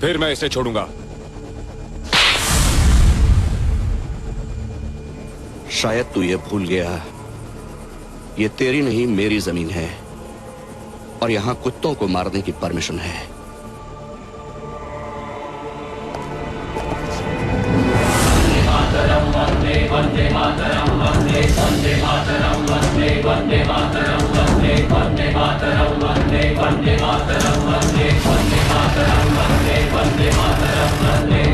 फिर मैं इसे छोड़ूंगा। शायद तू ये भूल गया, ये तेरी नहीं मेरी जमीन है और यहां कुत्तों को मारने की परमिशन है। वंदे मातरम वंदे वंदे मातरम वंदे वंदे मातरम वंदे वंदे मातरम वंदे वंदे मातरम वंदे वंदे मातरम वंदे वंदे मातरम वंदे।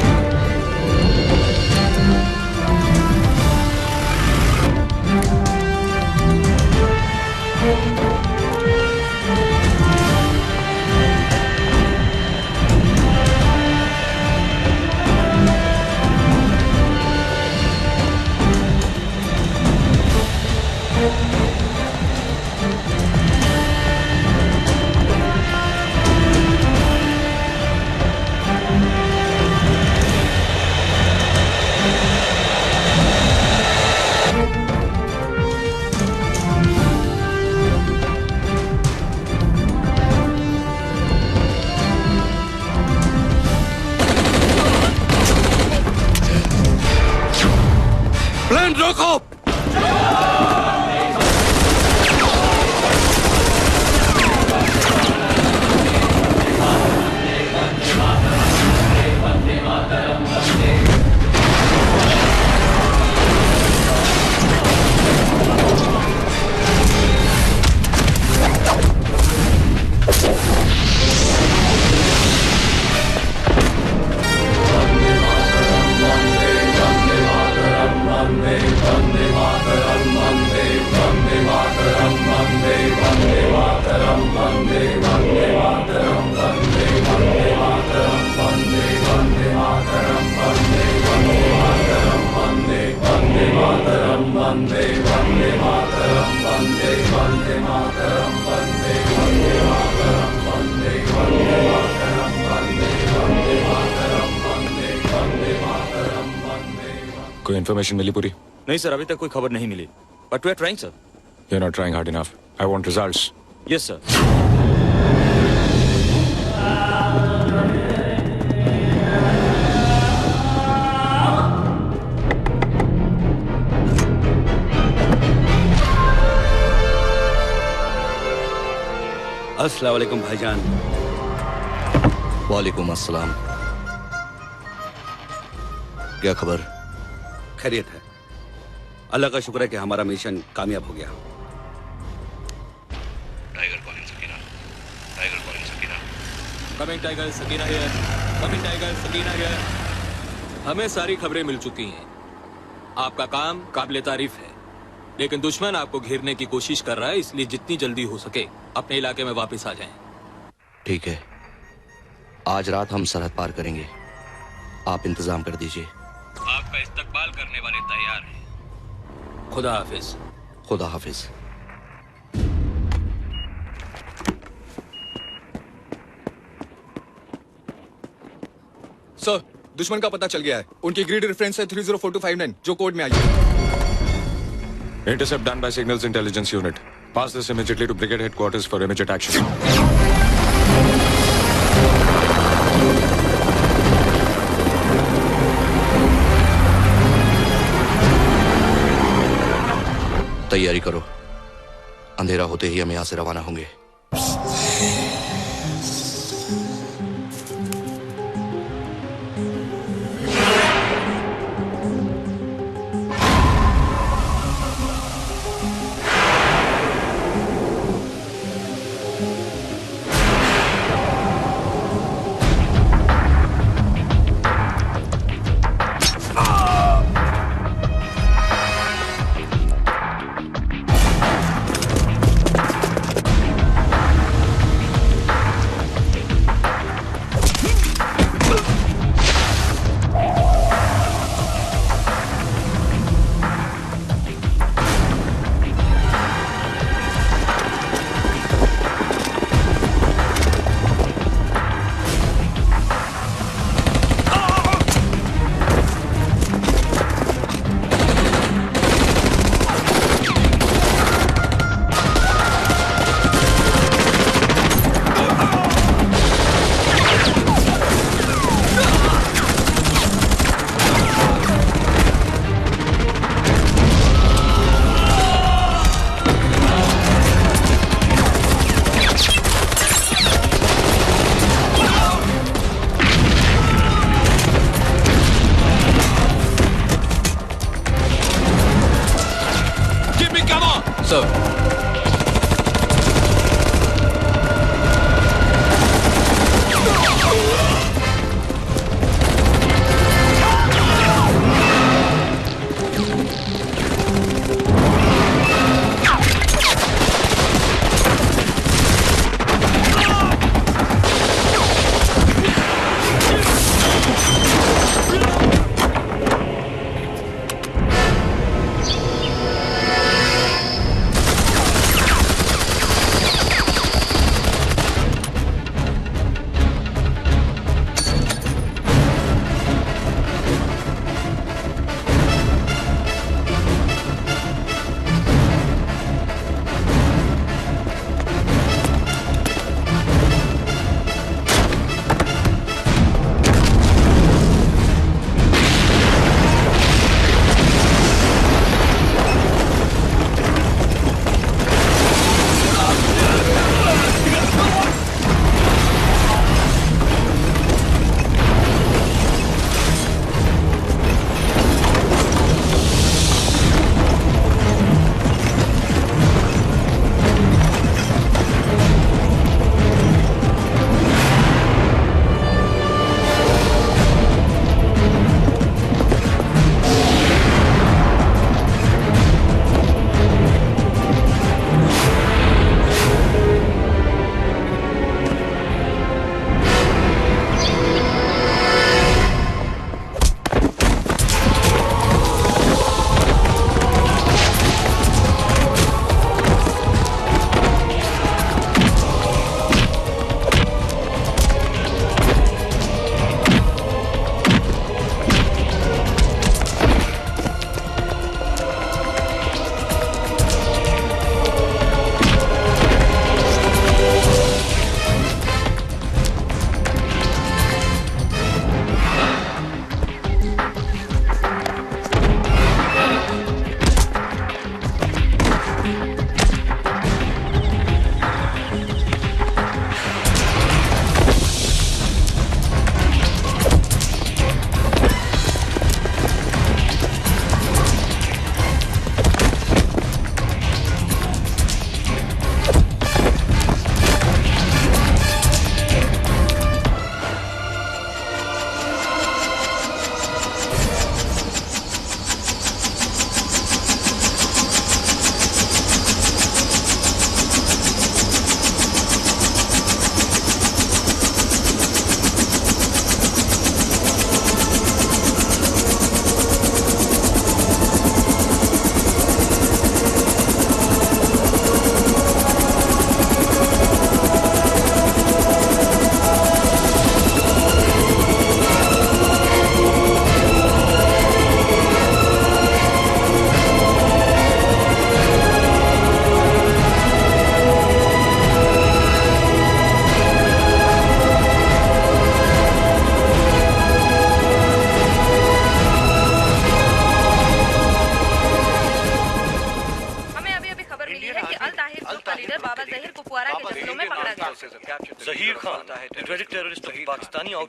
प्लेन रोको। कोई इन्फॉर्मेशन मिली पूरी? नहीं सर, अभी तक कोई खबर नहीं मिली, but we are trying sir. You're not trying hard enough. I want results. Yes sir. अस्सलाम वालेकुम भाईजान। वालेकुम अस्सलाम। क्या खबर? खैरियत है, अल्लाह का शुक्र है कि हमारा मिशन कामयाब हो गया। Tiger calling Sakina, tiger calling Sakina. Coming tiger Sakina here, coming tiger Sakina here. हमें सारी खबरें मिल चुकी हैं। आपका काम काबिले तारीफ है, लेकिन दुश्मन आपको घेरने की कोशिश कर रहा है, इसलिए जितनी जल्दी हो सके अपने इलाके में वापस आ जाएं। ठीक है, आज रात हम सरहद पार करेंगे, आप इंतजाम कर दीजिए। आपका इस्तकबाल करने वाले तैयार हैं। खुदा हाफिज। खुदा हाफिज। सर, दुश्मन का पता चल गया है। उनकी ग्रिड रेफरेंस है 304259 जो कोड में आई है। Intercept done by Signals Intelligence Unit. Pass this immediately to Brigade Headquarters for immediate action. तैयारी करो, अंधेरा होते ही हम यहां से रवाना होंगे।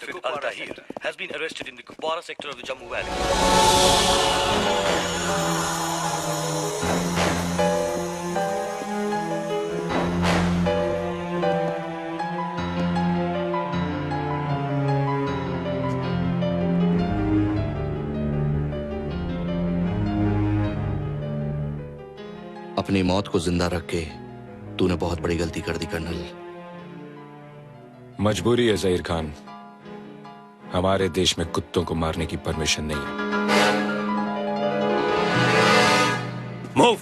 Hafid Al-Tahir has been arrested in the Kupwara sector of the Jammu Valley. अपनी मौत को जिंदा रख के तूने बहुत बड़ी गलती कर दी कर्नल। मजबूरी है जहीर खान, हमारे देश में कुत्तों को मारने की परमिशन नहीं है। मूव।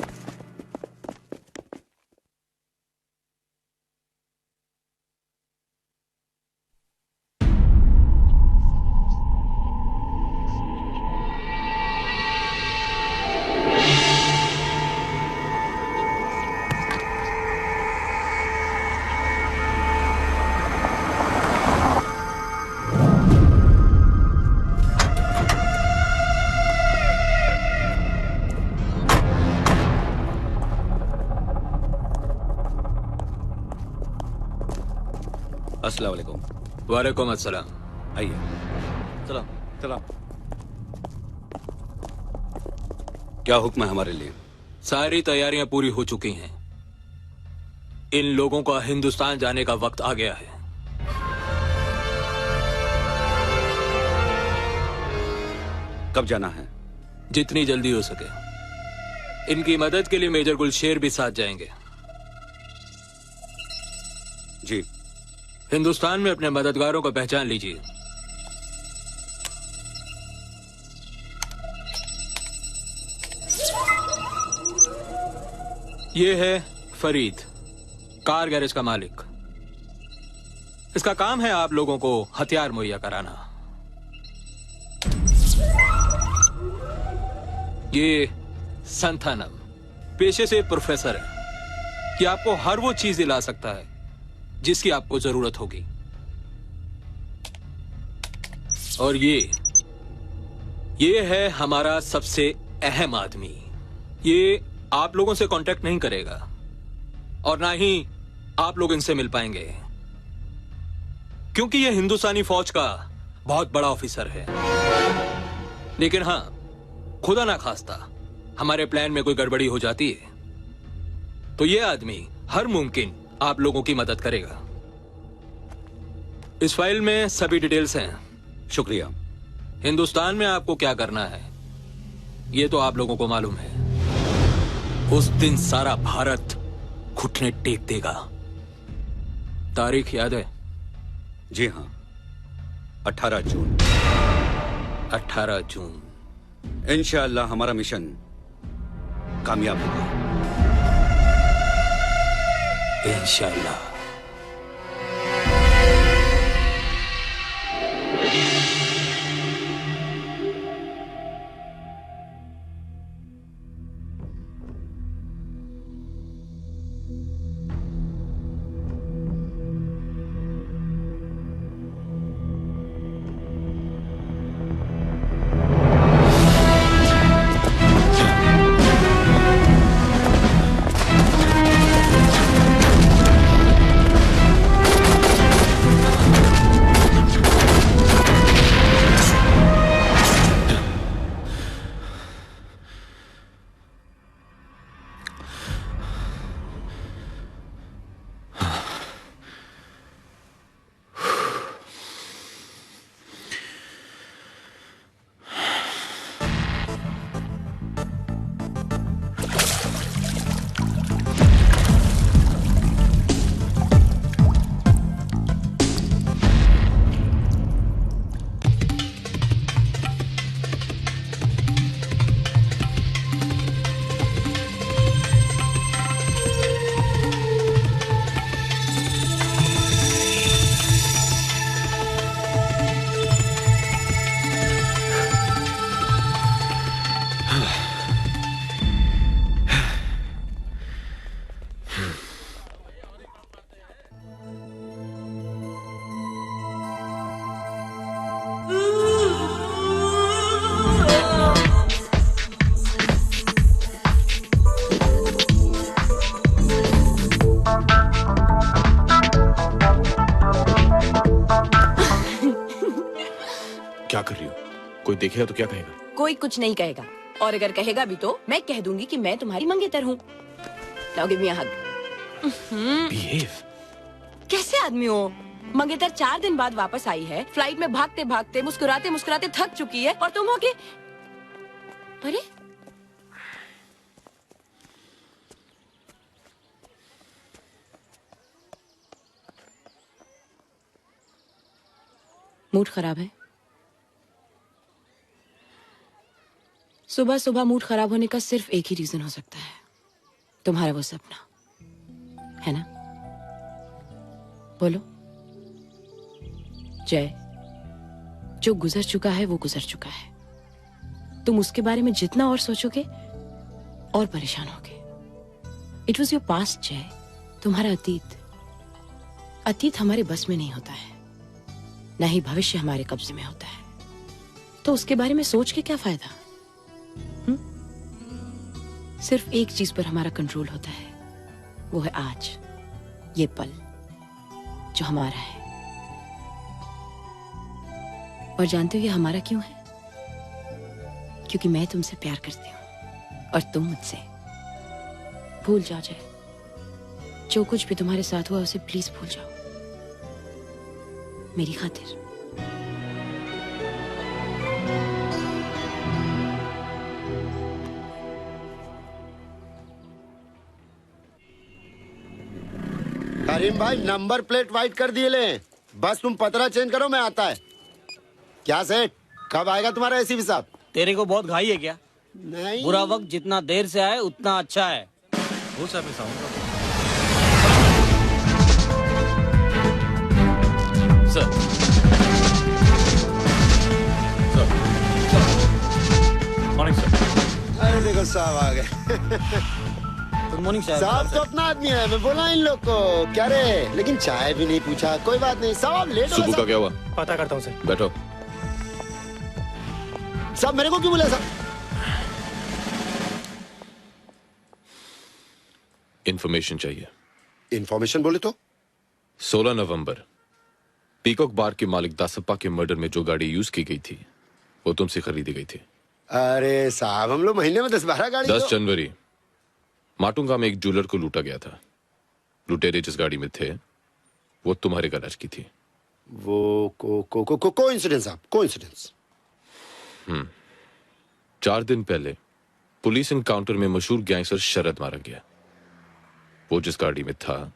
अस्सलाम वालेकुम। वालेकुम अस्सलाम। आइए। सलाम। सलाम। क्या हुक्म है हमारे लिए? सारी तैयारियां पूरी हो चुकी हैं। इन लोगों का हिंदुस्तान जाने का वक्त आ गया है। कब जाना है? जितनी जल्दी हो सके। इनकी मदद के लिए मेजर गुलशेर भी साथ जाएंगे। जी। हिंदुस्तान में अपने मददगारों को पहचान लीजिए। ये है फरीद, कार गैरेज का मालिक। इसका काम है आप लोगों को हथियार मुहैया कराना। ये संथानम पेशे से प्रोफेसर है कि आपको हर वो चीज दिला सकता है जिसकी आपको जरूरत होगी। और ये है हमारा सबसे अहम आदमी। ये आप लोगों से कांटेक्ट नहीं करेगा और ना ही आप लोग इनसे मिल पाएंगे, क्योंकि ये हिंदुस्तानी फौज का बहुत बड़ा ऑफिसर है। लेकिन हां, खुदा ना खास्ता हमारे प्लान में कोई गड़बड़ी हो जाती है तो ये आदमी हर मुमकिन आप लोगों की मदद करेगा। इस फाइल में सभी डिटेल्स हैं। शुक्रिया। हिंदुस्तान में आपको क्या करना है ये तो आप लोगों को मालूम है। उस दिन सारा भारत घुटने टेक देगा। तारीख याद है? जी हाँ, 18 जून। 18 जून। इंशाअल्लाह हमारा मिशन कामयाब होगा। इंशाअल्लाह। क्या कर रही हो? कोई देखेगा तो क्या कहेगा? कोई कुछ नहीं कहेगा, और अगर कहेगा भी तो मैं कह दूंगी कि मैं तुम्हारी मंगेतर हूँ। नाउ गिव मी अ हग। बिहेव। कैसे आदमी हो? मंगेतर 4 दिन बाद वापस आई है, फ्लाइट में भागते भागते मुस्कुराते मुस्कुराते थक चुकी है, और तुम हो के अरे मूड खराब है। सुबह सुबह मूड खराब होने का सिर्फ एक ही रीजन हो सकता है, तुम्हारा वो सपना, है ना? बोलो। जय, जो गुजर चुका है वो गुजर चुका है। तुम उसके बारे में जितना और सोचोगे और परेशान होगे। इट वॉज योर पास्ट जय, तुम्हारा अतीत। अतीत हमारे बस में नहीं होता है, ना ही भविष्य हमारे कब्जे में होता है, तो उसके बारे में सोच के क्या फायदा? सिर्फ एक चीज पर हमारा कंट्रोल होता है, वो है आज, ये पल जो हमारा है। और जानते हो ये हमारा क्यों है? क्योंकि मैं तुमसे प्यार करती हूँ और तुम मुझसे। भूल जाओ जय, जो कुछ भी तुम्हारे साथ हुआ उसे प्लीज भूल जाओ, मेरी खातिर। करीम भाई, नंबर प्लेट वाइट कर दिए ले, बस तुम पतरा चेंज करो, मैं आता है। क्या सेठ, कब आएगा तुम्हारा एसी भी साहब? तेरे को बहुत घाई है क्या? नहीं, बुरा वक्त जितना देर से आए उतना अच्छा है। वो साहब मैं साउंड सर। Morning sir. अरे देखो साहब आ गए। गुड मॉर्निंग साहब तो अपना आदमी है, मैं बोला इन लोग को क्या रे, लेकिन चाय भी नहीं पूछा। कोई बात नहीं साहब, लेट हो सुबह का क्या हुआ? पता करता हूँ सर। बैठो। साहब मेरे को क्यों बुलाया साहब? इंफॉर्मेशन चाहिए। इंफॉर्मेशन बोले तो? 16 नवंबर पीकॉक बार के मालिक दासप्पा के मर्डर में जो गाड़ी यूज की गई थी वो तुमसे खरीदी गई थी। अरे साहब, हम लोग महीने में 10-12 गाड़ी 10 जनवरी माटुंगा में एक ज्वेलर को लूटा गया था। लुटेरे जिस गाड़ी में थे वो तुम्हारे गैराज की थी। वो कोइंसिडेंस साहब, कोइंसिडेंस। 4 दिन पहले पुलिस एनकाउंटर में मशहूर गैंगस्टर शरद मारा गया। वो जिस गाड़ी में था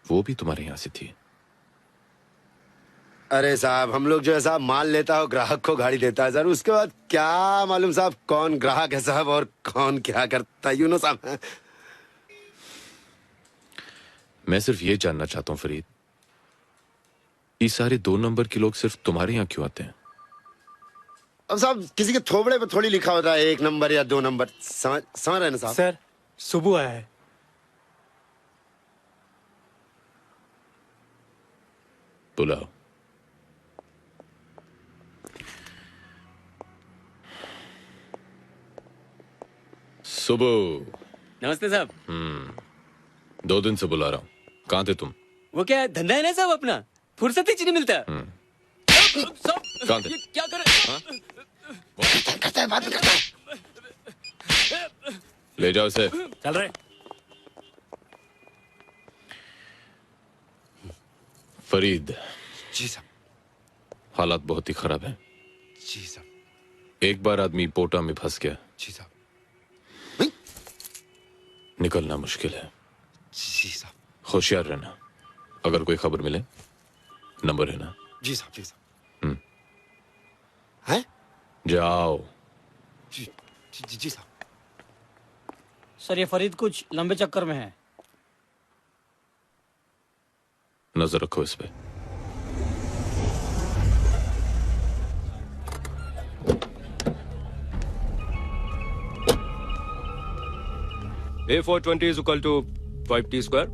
वो भी तुम्हारे यहां से थी। अरे साहब, हम लोग जो है साहब माल लेता हो, ग्राहक को गाड़ी देता है सर, उसके बाद क्या मालूम साहब कौन ग्राहक है साहब और कौन क्या करता है, यू नो साहब। मैं सिर्फ ये जानना चाहता हूं फरीद, ये सारे 2 नंबर के लोग सिर्फ तुम्हारे यहां क्यों आते हैं? अब साहब किसी के थोबड़े पे थोड़ी लिखा होता है 1 नंबर या 2 नंबर, समझ रहे ना साहब? सर सुबह आया है। बुलाओ। सुबह। नमस्ते साहब। 2 दिन से बुला रहा हूँ, कहाँ थे तुम? वो क्या धंधा है ना साहब अपना, फुर्सत ही नहीं मिलता। कहाँ थे? क्या कर रहे? करता है, बात करता है। ले जाओ इसे। चल रहे। फरीद। जी साहब। हालात बहुत ही खराब हैं। जी साहब। एक बार आदमी पोटा में फंस गया, जी साहब। निकलना मुश्किल है। जी साहब। होशियार रहना, अगर कोई खबर मिले नंबर है ना? जी साहब, जी साहब। हैं? जाओ। जी जी जी साहब। सर ये फरीद कुछ लंबे चक्कर में है। नजर रखो इस पे। A420 is equal to 5t square.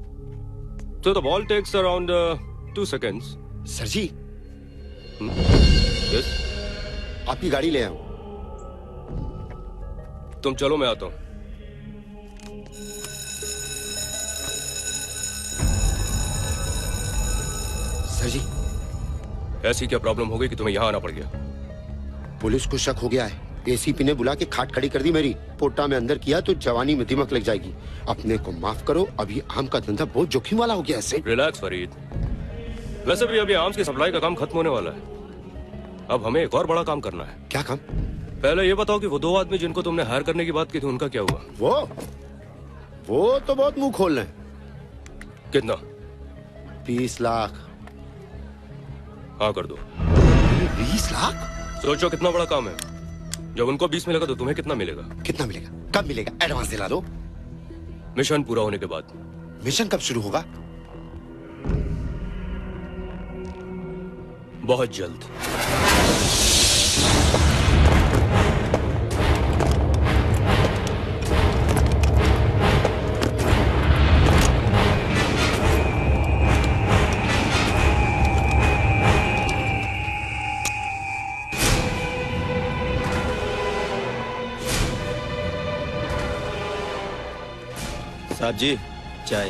So the ball takes around 2 seconds. Sir ji. Yes. आपकी गाड़ी ले आऊं। तुम चलो, मैं आता हूं। सर जी। ऐसी क्या प्रॉब्लम हो गई कि तुम्हें यहां आना पड़ गया? पुलिस को शक हो गया है। एसीपी ने बुला के खाट खड़ी कर दी मेरी। पोटा में अंदर किया तो जवानी में दिमक लग जाएगी। अपने को माफ करो, अभी आम का धंधा बहुत जोखिम वाला हो गया है। रिलैक्स फरीद। वैसे भी अभी आर्म्स की सप्लाई का काम खत्म होने वाला है। अब हमें एक और बड़ा काम करना है। क्या काम? पहले ये बताओ कि वो 2 आदमी जिनको तुमने हायर करने की बात की थी उनका क्या हुआ? वो तो बहुत मुंह खोल रहे हैं। कितना? 20 लाख। हाँ कर दो। 20 लाख? सोचो कितना बड़ा काम है। जब उनको 20 मिलेगा तो तुम्हें कितना मिलेगा? कितना मिलेगा? कब मिलेगा? एडवांस दिला दो। मिशन पूरा होने के बाद। मिशन कब शुरू होगा? बहुत जल्द। साहब जी, चाय।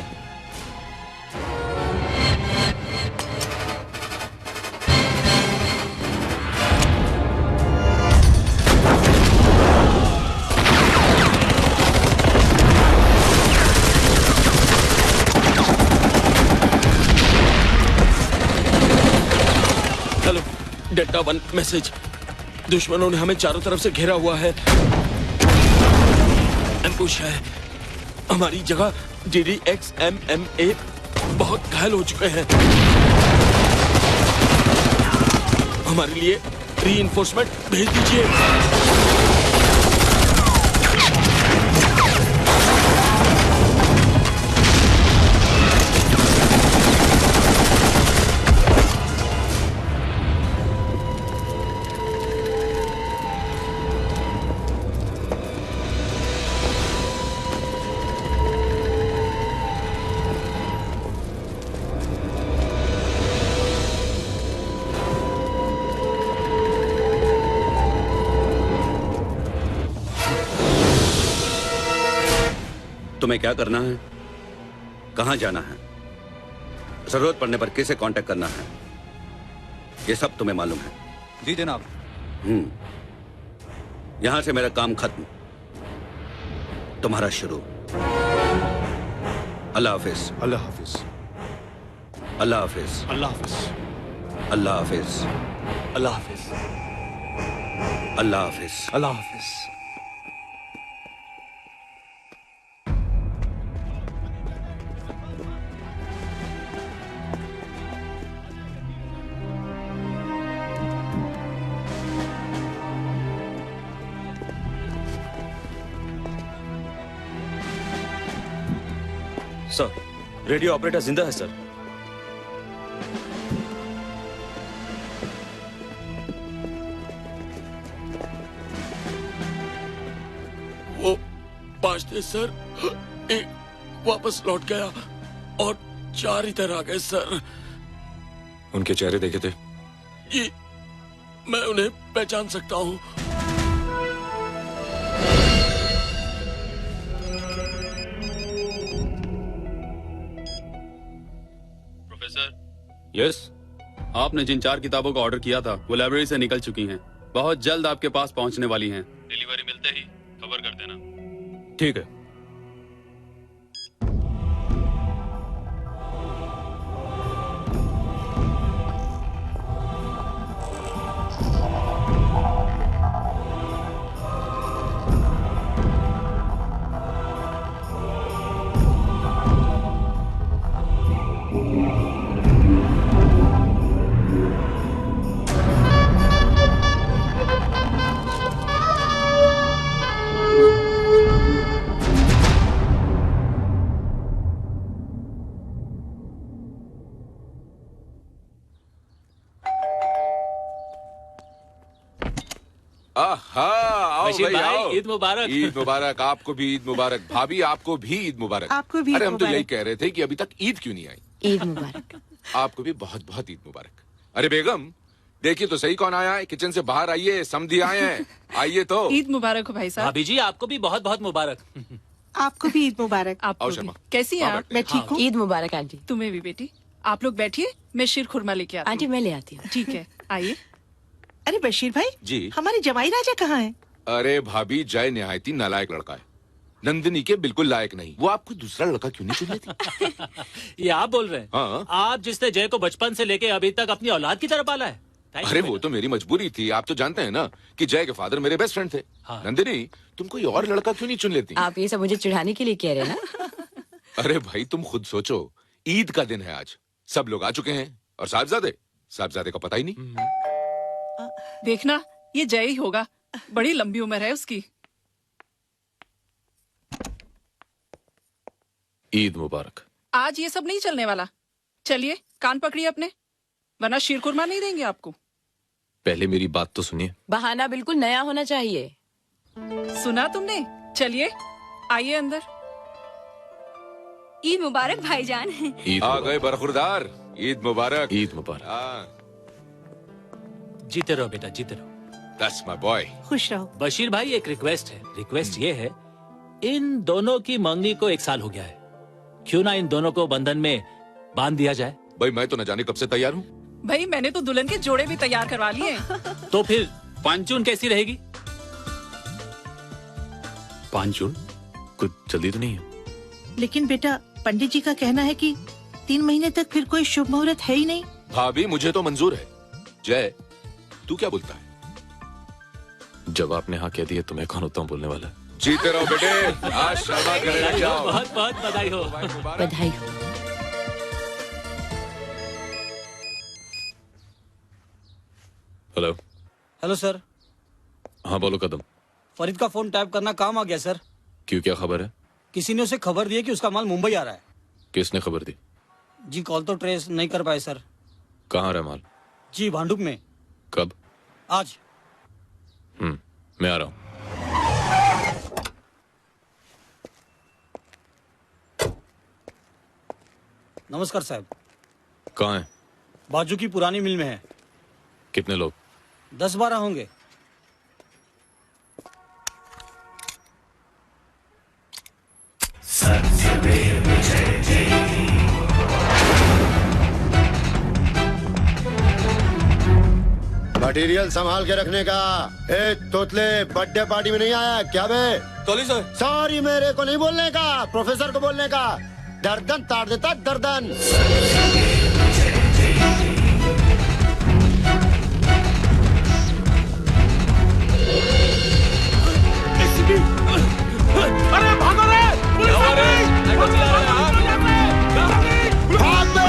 Hello, delta 1 message. दुश्मनों ने हमें चारों तरफ से घेरा हुआ है। एम्बुश है। हमारी जगह DDXMMA बहुत घायल हो चुके हैं। हमारे लिए रीइंफोर्समेंट भेज दीजिए। तुम्हें क्या करना है, कहां जाना है, जरूरत पड़ने पर किसे कांटेक्ट करना है, ये सब तुम्हें मालूम है? जी जनाब। यहां से मेरा काम खत्म, तुम्हारा शुरू। अल्लाह हाफिज। अल्लाह हाफिज। अल्लाह हाफिज। अल्लाह हाफिज। अल्लाह हाफिज। अल्लाह हाफिज। अल्लाह हाफिज। अल्लाह हाफिज। सर, रेडियो ऑपरेटर जिंदा है सर। वो 5 थे सर, एक वापस लौट गया और 4 इधर आ गए सर। उनके चेहरे देखे थे? जी, मैं उन्हें पहचान सकता हूँ। यस, आपने जिन 4 किताबों का ऑर्डर किया था वो लाइब्रेरी से निकल चुकी हैं। बहुत जल्द आपके पास पहुंचने वाली हैं। डिलीवरी मिलते ही खबर कर देना। ठीक है। ईद मुबारक। ईद मुबारक। आपको भी ईद मुबारक। भाभी आपको भी ईद मुबारक। आपको भी। अरे हम तो यही कह रहे थे कि अभी तक ईद क्यों नहीं आई। ईद मुबारक। आपको भी बहुत बहुत ईद मुबारक। अरे बेगम, देखिए तो सही कौन आया है। किचन से बाहर आइए, समधी आए हैं। आइए तो। ईद मुबारक हो भाई साहब। भाभी जी, आपको भी बहुत बहुत मुबारक। आपको भी ईद मुबारक। आपको भी। कैसी हैं आप? मैं ठीक हूँ। ईद मुबारक आंटी। तुम्हें भी बेटी। आप लोग बैठिए, मैं शीर खुरमा लेके आती हूँ। आंटी मैं ले आती हूँ। ठीक है, आइए। अरे बशीर भाई जी हमारे जवाई राजा कहाँ हैं? अरे भाभी, जय निहायती नालायक लड़का है, नंदिनी के बिल्कुल लायक नहीं। वो आपको दूसरा लड़का क्यों नहीं चुन लेती? ये आप बोल रहे हैं? हाँ। आप जिसने जय को बचपन से लेके अभी तक अपनी औलाद की तरह पाला है। अरे वो तो मेरी मजबूरी थी। आप तो जानते हैं ना कि जय के फादर मेरे बेस्ट फ्रेंड थे। हाँ। नंदिनी, तुम कोई और लड़का क्यों नहीं चुन लेती? आप ये सब मुझे चिढ़ाने के लिए कह रहे हैं ना? अरे भाई, तुम खुद सोचो, ईद का दिन है आज, सब लोग आ चुके हैं और साहबजादे का पता ही नहीं। देखना ये जय ही होगा, बड़ी लंबी उम्र है उसकी। ईद मुबारक। आज ये सब नहीं चलने वाला, चलिए कान पकड़िए अपने, वरना शीरकुरमा नहीं देंगे आपको। पहले मेरी बात तो सुनिए। बहाना बिल्कुल नया होना चाहिए। सुना तुमने? चलिए आइए अंदर। ईद मुबारक भाईजान। आ गए बरखुरदार, ईद मुबारक। ईद मुबारक। जीते रहो बेटा, जीते रहो। That's my boy। खुश रहो। बशीर भाई, एक रिक्वेस्ट है। रिक्वेस्ट ये है, इन दोनों की मंगनी को 1 साल हो गया है, क्यों ना इन दोनों को बंधन में बांध दिया जाए? भाई मैं तो न जाने कब से तैयार हूँ। भाई मैंने तो दुल्हन के जोड़े भी तैयार करवा लिए। तो फिर पांचून कैसी रहेगी? पांचून? कुछ जल्दी तो नहीं है? लेकिन बेटा पंडित जी का कहना है कि 3 महीने तक फिर कोई शुभ मुहूर्त है ही नहीं। भाभी मुझे तो मंजूर है। जय, तू क्या बोलता है? जब आपने हाँ कह दिया तो मैं कौन होता हूँ बोलने वाला? जीते रहो बेटे, आज शर्मा करे जाओ। बहुत बहुत बधाई हो। बधाई हो। हेलो। Hello sir. हाँ बोलो कदम। फरीद का फोन टैप करना काम आ गया सर। क्यों, क्या खबर है? किसी ने उसे खबर दी है कि उसका माल मुंबई आ रहा है। किसने खबर दी? जी कॉल तो ट्रेस नहीं कर पाए सर। कहाँ रहा माल? जी भांडुप में। कब? आज। मैं आ रहा हूँ। नमस्कार साहब। कहाँ है? बाजू की पुरानी मिल में है। कितने लोग? 10-12 होंगे। मटेरियल संभाल के रखने का। ए तोतले, बर्थडे पार्टी में नहीं आया क्या बे? Sorry sir. सॉरी मेरे को नहीं बोलने का, प्रोफेसर को बोलने का। गर्दन ताड़ देता गर्दन। अरे भागो रे! पुलिस आ गई! भाग दो!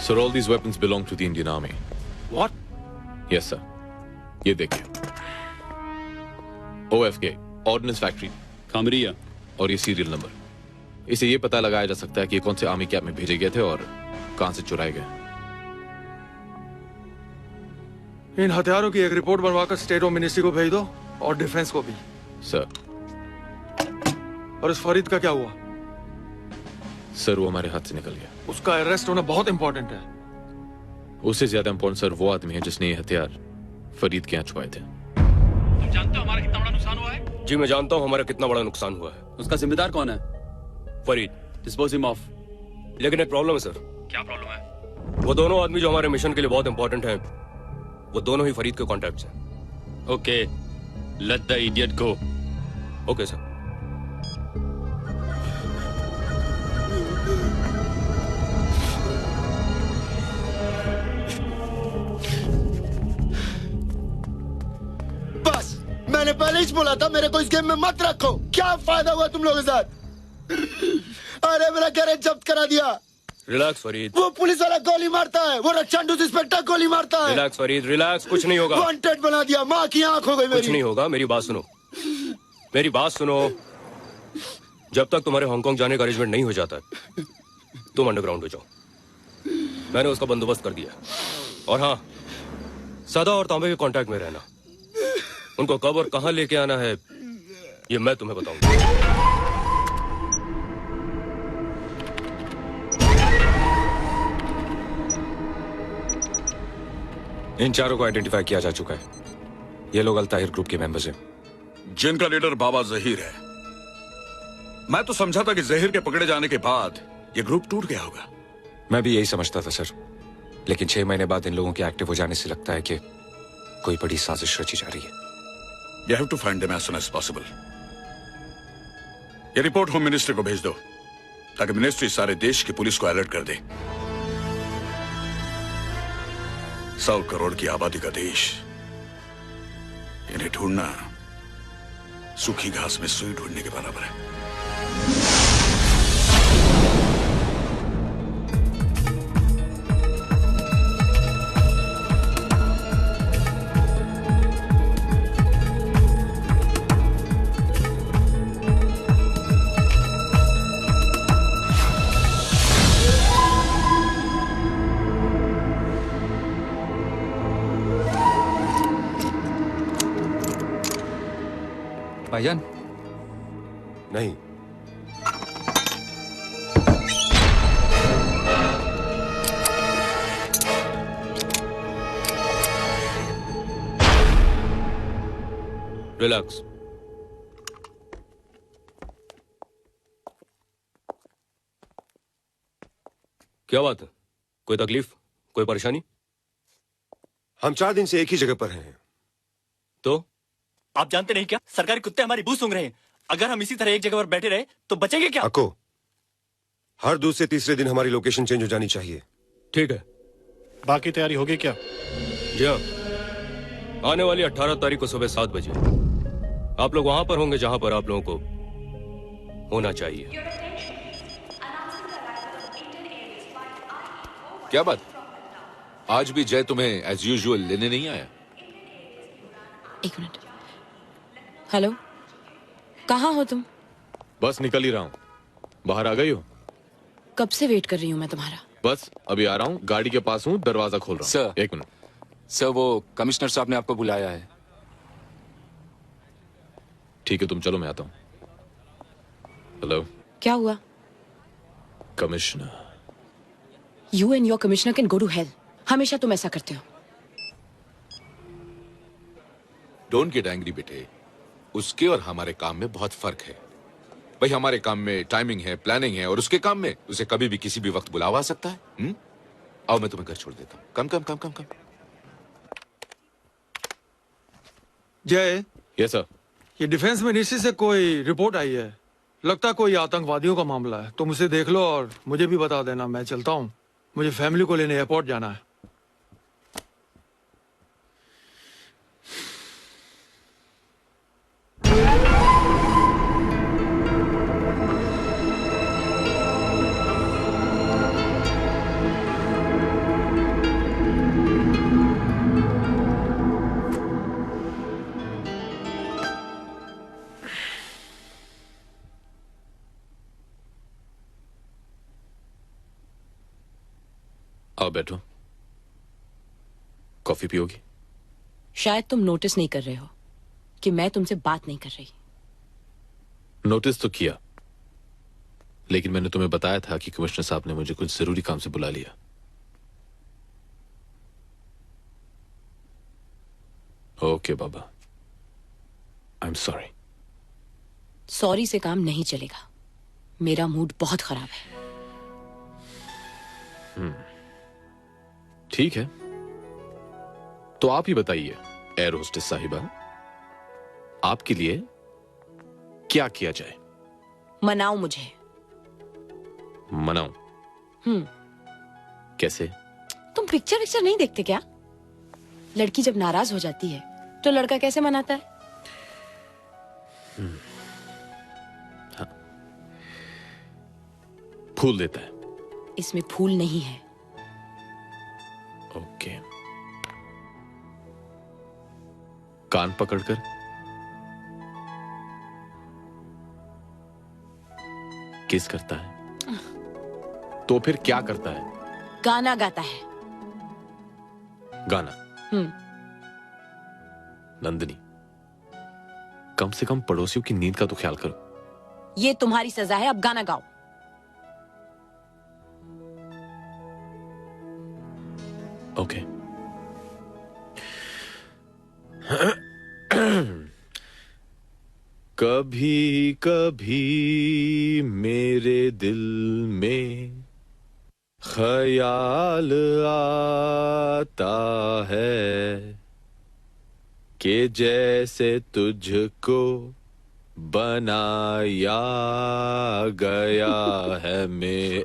Sir, all these weapons belong to the Indian Army. What? Yes, sir. ये देखिए. OFK, Ordnance Factory. खामरिया. और ये सीरियल नंबर. इसे ये पता लगाया जा सकता है कि ये कौन से आर्मी कैंप में भेजे गए थे और कहां से चुराए गए. इन हथियारों की एक रिपोर्ट बनवाकर स्टेट होम मिनिस्ट्री को भेज दो और डिफेंस को भी. सर. और इस फरीद का क्या हुआ? सर, वो हमारे हाथ से निकल गया. उसका अरेस्ट होना बहुत इंपॉर्टेंट है. उससे ज्यादा इंपॉर्टेंट सर वो आदमी है जिसने ये हथियार फरीद के यहाँ छुपाए थे. तुम जानते हो हमारा कितना बड़ा नुकसान हुआ है? जी मैं जानता हूँ हमारा कितना बड़ा नुकसान हुआ है. उसका जिम्मेदार कौन है? फरीद. Dispose him off. लेकिन एक प्रॉब्लम है सर. क्या प्रॉब्लम है? वो दोनों आदमी जो हमारे मिशन के लिए बहुत इंपॉर्टेंट हैं, वो दोनों ही फरीद के कॉन्टैक्ट्स हैं. Okay, let the idiot go. Okay sir. बस मैंने पहले ही बोला था मेरे को इस गेम में मत रखो. क्या फायदा हुआ तुम लोगों के साथ? अरे मेरा गैरेज जब्त करा दिया. रिलैक्स फरीद. वो पुलिस वाला गोली मारता है, वो रक्षांडू इंस्पेक्टर गोली मारता है. Relax Farid, relax. कुछ नहीं होगा. वांटेड बना दिया. माँ की आंख हो गई मेरी. कुछ नहीं होगा. मेरी बात सुनो, मेरी बात सुनो. जब तक तुम्हारे हांगकांग जाने का अरेंजमेंट नहीं हो जाता है, तुम अंडरग्राउंड हो जाओ. मैंने उसका बंदोबस्त कर दिया. और हाँ, सदा और तांबे के कांटेक्ट में रहना. उनको कब और कहां लेके आना है ये मैं तुम्हें बताऊंगा. इन चारों को आइडेंटिफाई किया जा चुका है. ये लोग अल-ताहिर ग्रुप के मेंबर्स हैं, जिनका लीडर बाबा जहीर है. मैं तो समझा था कि जहीर के पकड़े जाने के बाद ये ग्रुप टूट गया होगा. मैं भी यही समझता था सर, लेकिन 6 महीने बाद इन लोगों के एक्टिव हो जाने से लगता है कि कोई बड़ी साजिश रची जा रही है. You have to find them as soon as possible. ये रिपोर्ट होम मिनिस्ट्री को भेज दो ताकि मिनिस्ट्री सारे देश की पुलिस को अलर्ट कर दे. 100 करोड़ की आबादी का देश, इन्हें ढूंढना सूखी घास में सुई ढूंढने के बराबर है. भाईजान. नहीं. रिलैक्स. क्या बात है? कोई तकलीफ, कोई परेशानी? हम 4 दिन से एक ही जगह पर हैं. तो आप जानते नहीं क्या, सरकारी कुत्ते हमारी बू सूंघ रहे हैं. अगर हम इसी तरह एक जगह पर बैठे रहे तो बचेंगे क्या? अको, हर दूसरे तीसरे दिन हमारी लोकेशन चेंज हो जानी चाहिए. ठीक है. बाकी तैयारी होगी क्या? जी हाँ, आने वाली 18 तारीख को सुबह 7 बजे आप लोग वहां पर होंगे जहां पर आप लोगों को होना चाहिए. क्या बात? आज भी जय तुम्हें एज यूजुअल लेने नहीं आया? एक मिनट. हेलो, कहाँ हो तुम? बस निकल ही रहा हूँ. बाहर आ गई हो? कब से वेट कर रही हूँ मैं तुम्हारा. बस अभी आ रहा हूँ. गाड़ी के पास हूँ, दरवाजा खोल रहा हूँ. सर. एक मिनट. सर, वो कमिश्नर साहब ने आपको बुलाया है. ठीक है, तुम चलो, मैं आता हूँ. हेलो. क्या हुआ? Commissioner. You and your commissioner can go to hell. हमेशा तुम ऐसा करते हो. डोंट गेट एंग्री बेटे. उसके और हमारे काम में बहुत फर्क है. भाई हमारे काम में टाइमिंग है, प्लानिंग है, और उसके काम में उसे कभी भी किसी भी वक्त बुलावा आ सकता है. आओ मैं तुम्हें घर छोड़ देता हूँ. कम कम कम कम कम. जय. Yes sir. ये डिफेंस मिनिस्ट्री से कोई रिपोर्ट आई है. लगता है कोई आतंकवादियों का मामला है. तुम उसे देख लो और मुझे भी बता देना. मैं चलता हूँ, मुझे फैमिली को लेने एयरपोर्ट जाना है. आओ बैठो। कॉफी पियोगी? शायद तुम नोटिस नहीं कर रहे हो कि मैं तुमसे बात नहीं कर रही। नोटिस तो किया, लेकिन मैंने तुम्हें बताया था कि कमिश्नर साहब ने मुझे कुछ जरूरी काम से बुला लिया। Okay Baba, I am sorry. Sorry से काम नहीं चलेगा, मेरा मूड बहुत खराब है। ठीक है, तो आप ही बताइए एयर होस्टेस साहिबा, आपके लिए क्या किया जाए? मनाओ मुझे। मनाऊं? कैसे? तुम पिक्चर नहीं देखते क्या? लड़की जब नाराज हो जाती है तो लड़का कैसे मनाता है? हाँ। फूल देता है। इसमें फूल नहीं है। ओके। कान पकड़कर किस करता है? तो फिर क्या करता है? गाना गाता है। गाना? नंदिनी, कम से कम पड़ोसियों की नींद का तो ख्याल करो। ये तुम्हारी सजा है, अब गाना गाओ। ओके। कभी कभी मेरे दिल में ख्याल आता है कि जैसे तुझको बनाया गया है मैं।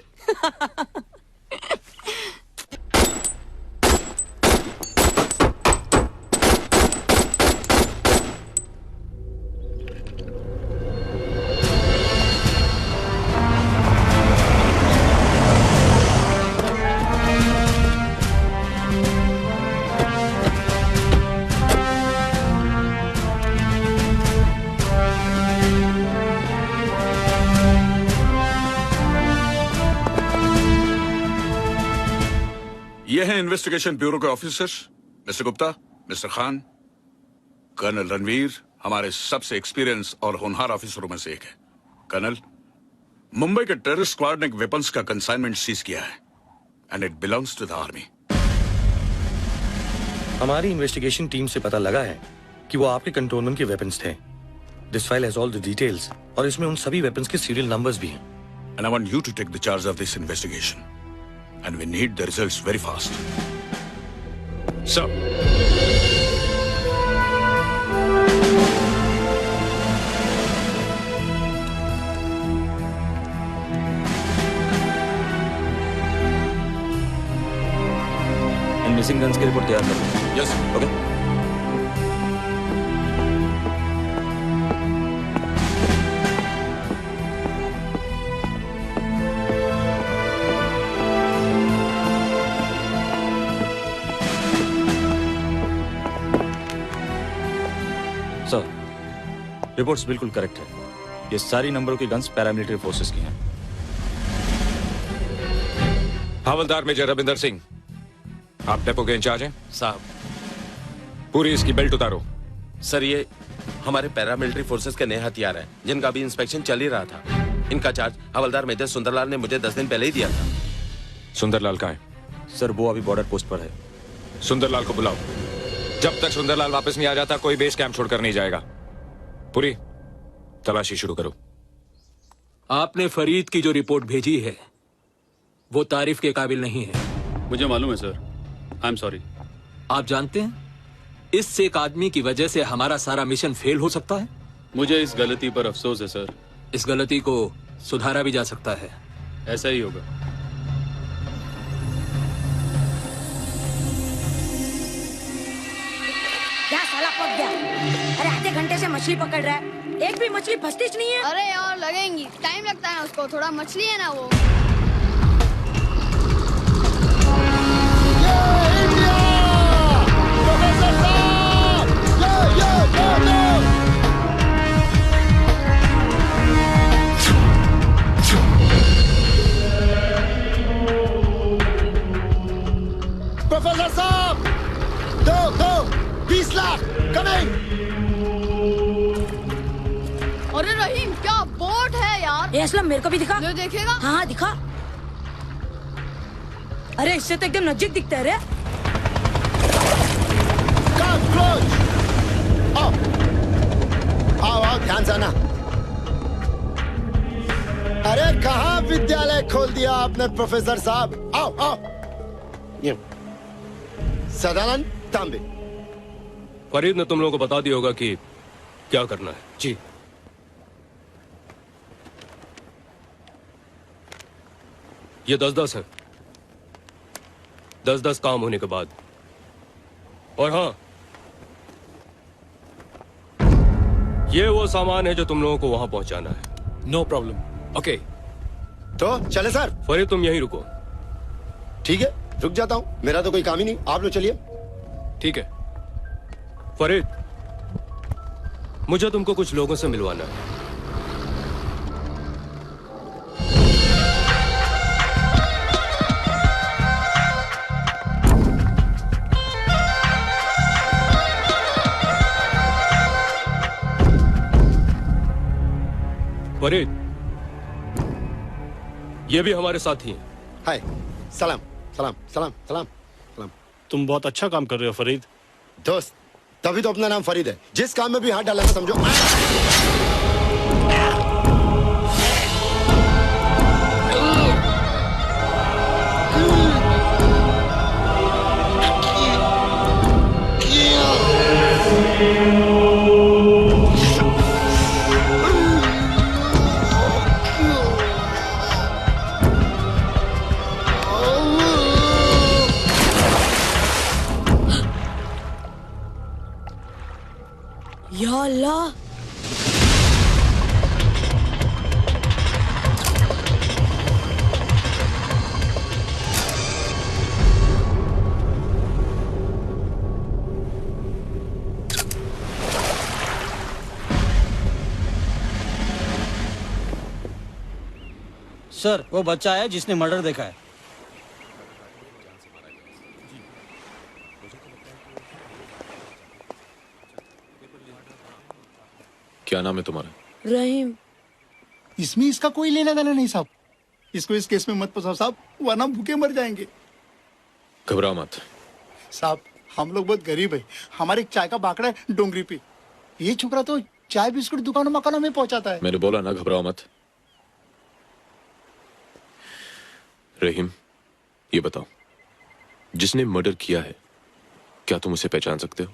ये हैं इन्वेस्टिगेशन ब्यूरो के officers, mister Gupta, mister Khan. Colonel Ranveer हमारे सबसे एक्सपीरियंस और होनहार ऑफिसरों में से एक है। कर्नल, मुंबई के टेररिस्ट स्क्वाड ने वेपन्स का कंसाइनमेंट सीज किया है and it belongs to the army. हमारी इन्वेस्टिगेशन टीम से पता लगा है कि वो आपके कंट्रोलमेंट के वेपन्स थे। This file has all the details और इसमें उन सभी वेपन्स के सीरियल नंबर्स भी हैं। And I want you to take the charge of this investigation and we need the results very fast. Sir. इन मिसिंग गन्स की रिपोर्ट तैयार कर लो। Yes okay. सर, रिपोर्ट्स बिल्कुल करेक्ट है। ये सारी नंबरों की गन्स पैरामिलिट्री फोर्सेस की हैं। हवलदार मेजर रविंदर सिंह, आप डेपो के इंचार्ज हैं? साहब, पूरी इसकी बेल्ट उतारो। सर ये हमारे पैरामिलिट्री फोर्सेस के नए हथियार हैं जिनका भी इंस्पेक्शन चल ही रहा था। इनका चार्ज हवलदार मेजर सुंदरलाल ने मुझे 10 दिन पहले ही दिया था। सुंदरलाल कहाँ है? सर वो अभी बॉर्डर पोस्ट पर है। सुंदरलाल को बुलाओ। जब तक सुंदरलाल वापस नहीं आ जाता कोई बेस कैंप छोड़कर नहीं जाएगा। पूरी तलाशी शुरू करो। आपने फरीद की जो रिपोर्ट भेजी है वो तारीफ के काबिल नहीं है। मुझे मालूम है सर, आई एम सॉरी। आप जानते हैं इससे एक आदमी की वजह से हमारा सारा मिशन फेल हो सकता है। मुझे इस गलती पर अफसोस है सर। इस गलती को सुधारा भी जा सकता है। ऐसा ही होगा। क्या साला पक गया? अरे आधे घंटे से मछली पकड़ रहा है, एक भी मछली फंसती नहीं है। अरे यार लगेंगी, टाइम लगता है उसको, थोड़ा मछली है ना वो। ए असलम मेरे को भी दिखा। जो देखेगा। हाँ हाँ दिखा। अरे इससे तो एकदम नजदीक दिखता है रे। आओ आओ ध्यान से आना। अरे कहाँ विद्यालय खोल दिया आपने प्रोफेसर साहब? आओ आओ। ये सदानंद तांबे। फरीद ने तुम लोगों को बता दिया होगा कि क्या करना है। जी। ये 10-10 है। 10-10 काम होने के बाद। और हाँ, ये वो सामान है जो तुम लोगों को वहां पहुंचाना है। No problem. ओके। तो चले सर। फरीद तुम यहीं रुको। ठीक है, रुक जाता हूँ, मेरा तो कोई काम ही नहीं, आप लोग चलिए। ठीक है। फरीद, मुझे तुमको कुछ लोगों से मिलवाना है। फरीद, ये भी हमारे साथी हैं। हाय, सलाम सलाम सलाम सलाम सलाम। तुम बहुत अच्छा काम कर रहे हो फरीद। दोस्त, तभी तो अपना नाम फरीद है। जिस काम में भी हाथ डालना समझो। या अल्लाह। सर, वो बच्चा है जिसने मर्डर देखा है। क्या नाम है तुम्हारा? रहीम। इसमें इसका कोई लेना देना नहीं साहब। इसको इस केस में मत फंसाओ साहब, वरना भूखे मर जाएंगे। घबराओ मत साहब, हम लोग बहुत गरीब है। हमारे एक चाय का बाकड़ा है डोंगरी पे। ये छोकरा तो चाय बिस्कुट दुकानों मकानों में पहुंचाता है। मैंने बोला ना, घबराओ मत। रहीम, ये बताओ, जिसने मर्डर किया है, क्या तुम उसे पहचान सकते हो?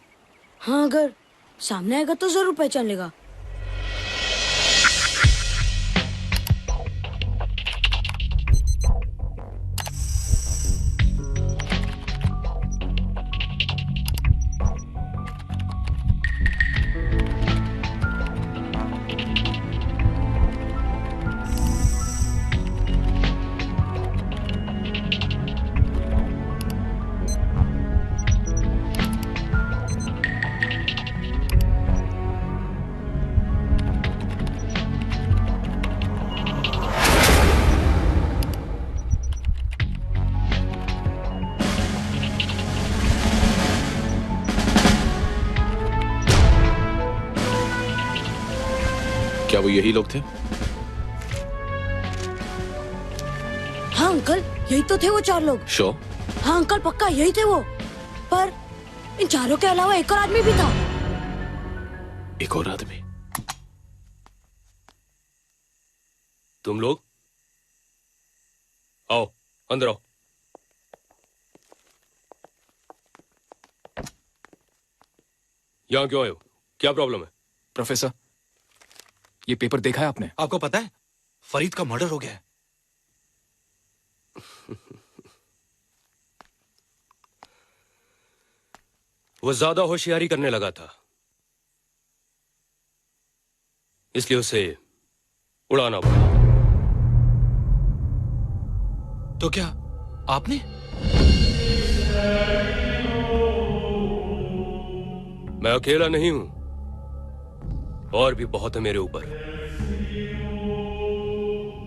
हाँ, अगर सामने आएगा तो जरूर पहचान लेगा। क्या वो यही लोग थे? हाँ अंकल, यही तो थे वो 4 लोग। श्योर? हाँ अंकल, पक्का यही थे वो। पर इन चारों के अलावा एक और आदमी भी था। एक और आदमी? तुम लोग आओ, अंदर आओ। यहां क्यों आए हो? क्या प्रॉब्लम है? प्रोफेसर, ये पेपर देखा है आपने? आपको पता है फरीद का मर्डर हो गया है। वो ज्यादा होशियारी करने लगा था, इसलिए उसे उड़ाना पड़ा। तो क्या आपने? मैं अकेला नहीं हूं, और भी बहुत है मेरे ऊपर।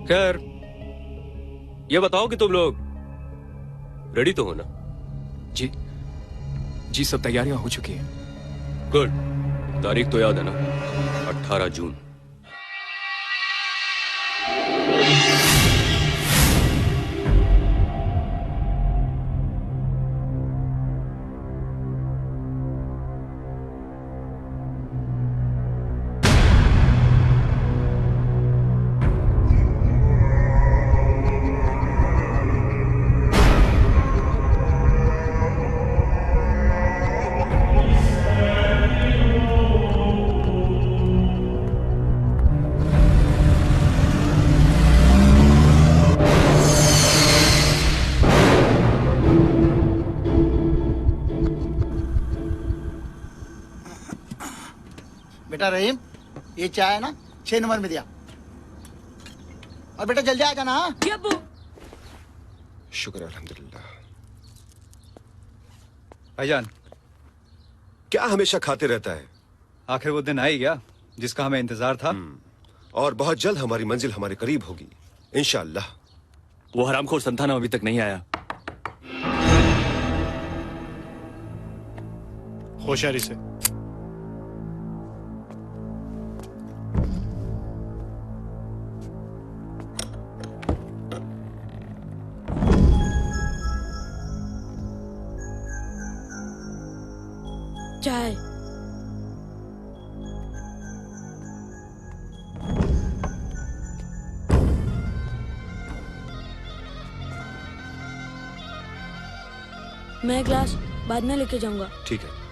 खैर, ये बताओ कि तुम लोग रेडी तो हो ना? जी जी, सब तैयारियां हो चुकी हैं। गुड। तारीख तो याद है ना? 18 जून। बेटा रहीम, ये चाय है ना 6 नंबर में दिया। और बेटा जल्दी आ जाना। हाँ? शुक्र अल्हम्दुलिल्लाह। भाईजान, क्या हमेशा खाते रहता है? आखिर वो दिन आ ही गया जिसका हमें इंतजार था। और बहुत जल्द हमारी मंजिल हमारे करीब होगी इंशाअल्लाह। वो हरामखोर संताना अभी तक नहीं आया। होशियारी से। चाय। मैं ग्लास बाद में लेके जाऊंगा। ठीक है।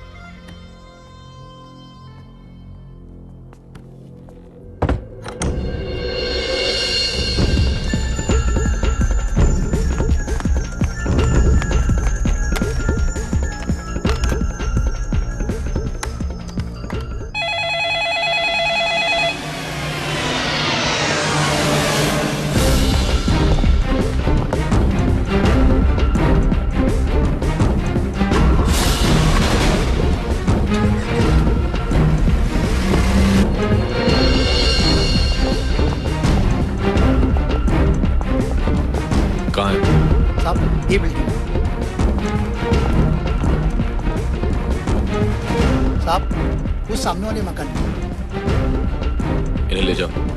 साहब ये बिल्डिंग। साहब उस सामने वाले मकान में। इन्हें ले जाओ।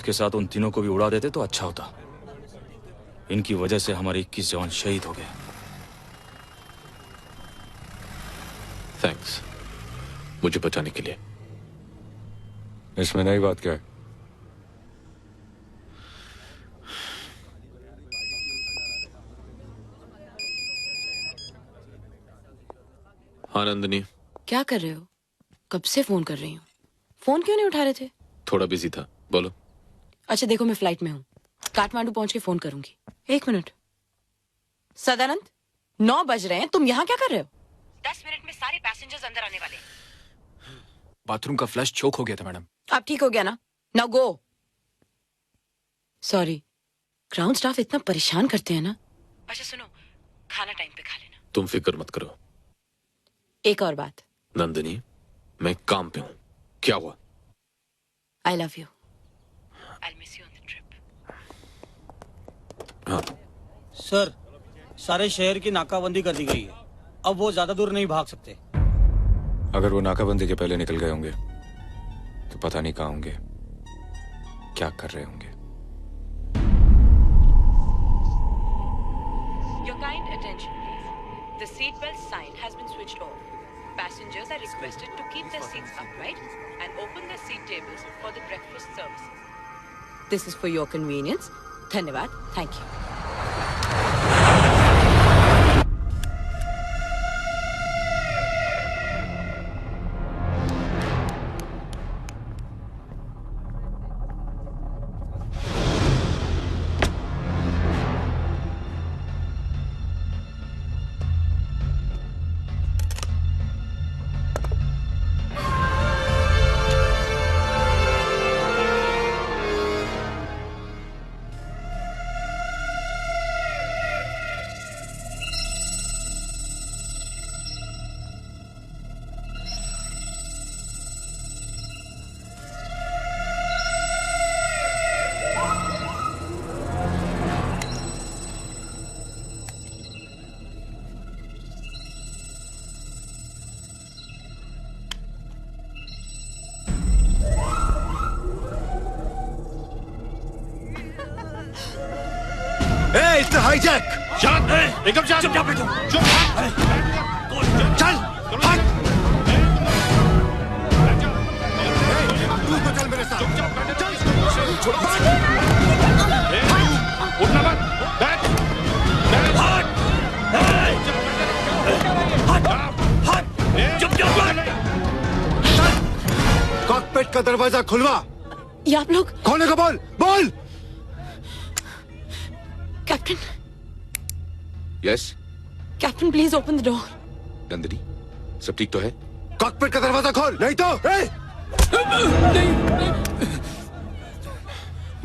इसके साथ उन तीनों को भी उड़ा देते तो अच्छा होता। इनकी वजह से हमारे 21 जवान शहीद हो गए। थैंक्स मुझे बचाने के लिए। इसमें नई बात क्या है? हाँ नंदिनी, क्या कर रहे हो? कब से फोन कर रही हूँ, फोन क्यों नहीं उठा रहे थे? थोड़ा बिजी था, बोलो। अच्छा देखो, मैं फ्लाइट में हूँ, काठमांडू पहुंच के फोन करूंगी। 1 मिनट। सदानंद, 9 बज रहे हैं, तुम यहाँ क्या कर रहे हो? 10 मिनट में सारे पैसेंजर्स अंदर आने वाले। बाथरूम का फ्लश चोक हो गया था मैडम। अब ठीक हो गया ना? Now go. Sorry, ground staff इतना परेशान करते हैं ना। अच्छा सुनो, खाना टाइम पे खा लेना। तुम फिक्र मत करो। एक और बात नंदिनी, मैं काम पे हूँ। क्या हुआ? आई love you. I miss you on the trip. हाँ सर, सारे शहर की नाकाबंदी कर दी गई है, अब वो ज्यादा दूर नहीं भाग सकते। अगर वो नाकाबंदी के पहले निकल गए होंगे तो पता नहीं कहाँ होंगे, क्या कर रहे होंगे। Your kind attention, please. The seatbelt sign has been switched off. Passengers are requested to keep their seats upright and open their seat tables for the breakfast services. This is for your convenience. Dhanyavad. Thank you. Hey, it's a hijack! शांत है, एकदम शांत। चुप बैठो। चुप। चल, भाग! तू तो चल मेरे साथ। चल, छोड़ो। उठना मत। बैठ। भाग। चुप बैठ। कॉकपिट का दरवाजा खुलवा। ये आप लोग? खोलने को बोल, बोल। Captain, yes captain please open the door. Nandini, सब ठीक तो है? कॉकपिट का दरवाजा खोल, नहीं तो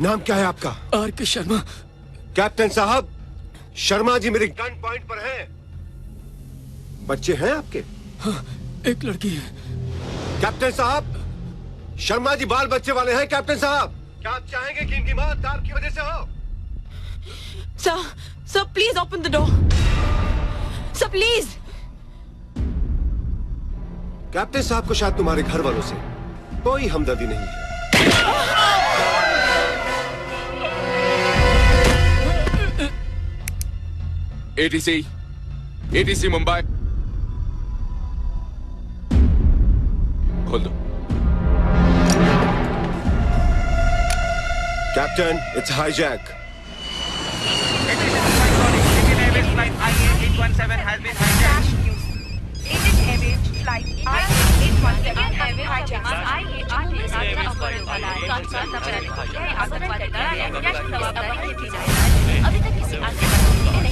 नाम क्या है आपका? आर.के. शर्मा। कैप्टन साहब, शर्मा जी मेरे गन पॉइंट पर हैं। बच्चे हैं आपके? हाँ, एक लड़की है। कैप्टन साहब, शर्मा जी बाल बच्चे वाले हैं। कैप्टन साहब, क्या आप चाहेंगे कि इनकी मौत आपकी वजह से हो? Sir, please open the door. Sir, please. Captain साहब को शायद तुम्हारे घर वालों से कोई हमदर्दी नहीं है। ATC मुंबई, खोल दो। Captain, it's a hijack. Flight IA-817 has been hijacked. Indian Airways flight IA-817 has been hijacked. अभी तक किसी आतंकवादी ने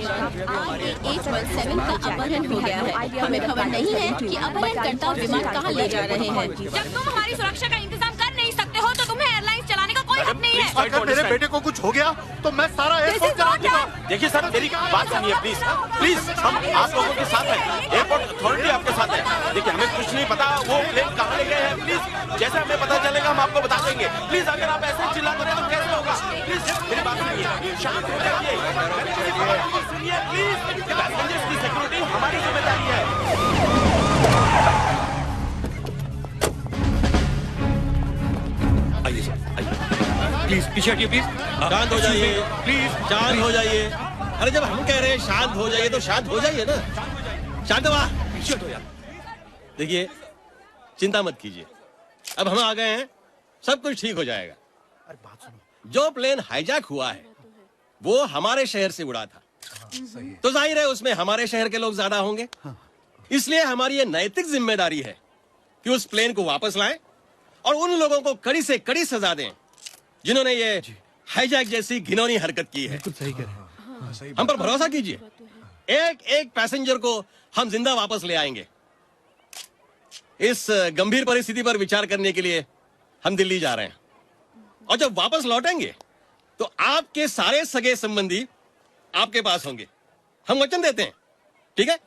A17 का अपहरण हो गया है। हमें खबर नहीं है कि अपहरणकर्ता विमान कहाँ ले जा रहे हैं। जब तुम हमारी सुरक्षा का इंतजाम कर नहीं सकते हो तो तुम्हें एयरलाइंस चलाने का कोई हक नहीं है। अगर मेरे बेटे को कुछ हो गया तो मैं सारा एयरपोर्ट चला दूंगा। देखिए सर, मेरी बात सुनिए प्लीज प्लीज। हम आप लोगों के साथ हैं, एयरपोर्ट अथॉरिटी आपके साथ है। देखिए हमें कुछ नहीं पता वो प्लेन कहाँ ले गए हैं। प्लीज जैसे हमें पता चलेगा हम आपको बता देंगे। प्लीज अगर आप ऐसे चिल्लाते रहे तो कैसे होगा। प्लीज मेरी बात सुनिए, शांत हो जाइए, सुनिए प्लीज। पैसेंजर्स की सिक्योरिटी हमारी जिम्मेदारी है। आइए सर, आइए प्लीज पीछे हटिए प्लीज। शांत हो जाइए प्लीज, शांत हो जाइए। अरे जब हम कह रहे हैं शांत हो जाइए तो शांत हो जाइए ना। शांत हुआ, पीछे हटो यार। देखिए चिंता मत कीजिए, अब हम आ गए हैं, सब कुछ ठीक हो जाएगा। जो प्लेन हाईजैक हुआ है वो हमारे शहर से उड़ा था, तो जाहिर है उसमें हमारे शहर के लोग ज्यादा होंगे। इसलिए हमारी ये नैतिक जिम्मेदारी है कि उस प्लेन को वापस लाएं और उन लोगों को कड़ी से कड़ी सजा दें जिन्होंने ये हाईजैक जैसी घिनौनी हरकत की है। सही कह रहे हैं। हम पर भरोसा कीजिए, एक एक पैसेंजर को हम जिंदा वापस ले आएंगे। इस गंभीर परिस्थिति पर विचार करने के लिए हम दिल्ली जा रहे हैं और जब वापस लौटेंगे तो आपके सारे सगे संबंधी आपके पास होंगे, हम वचन देते हैं। ठीक है,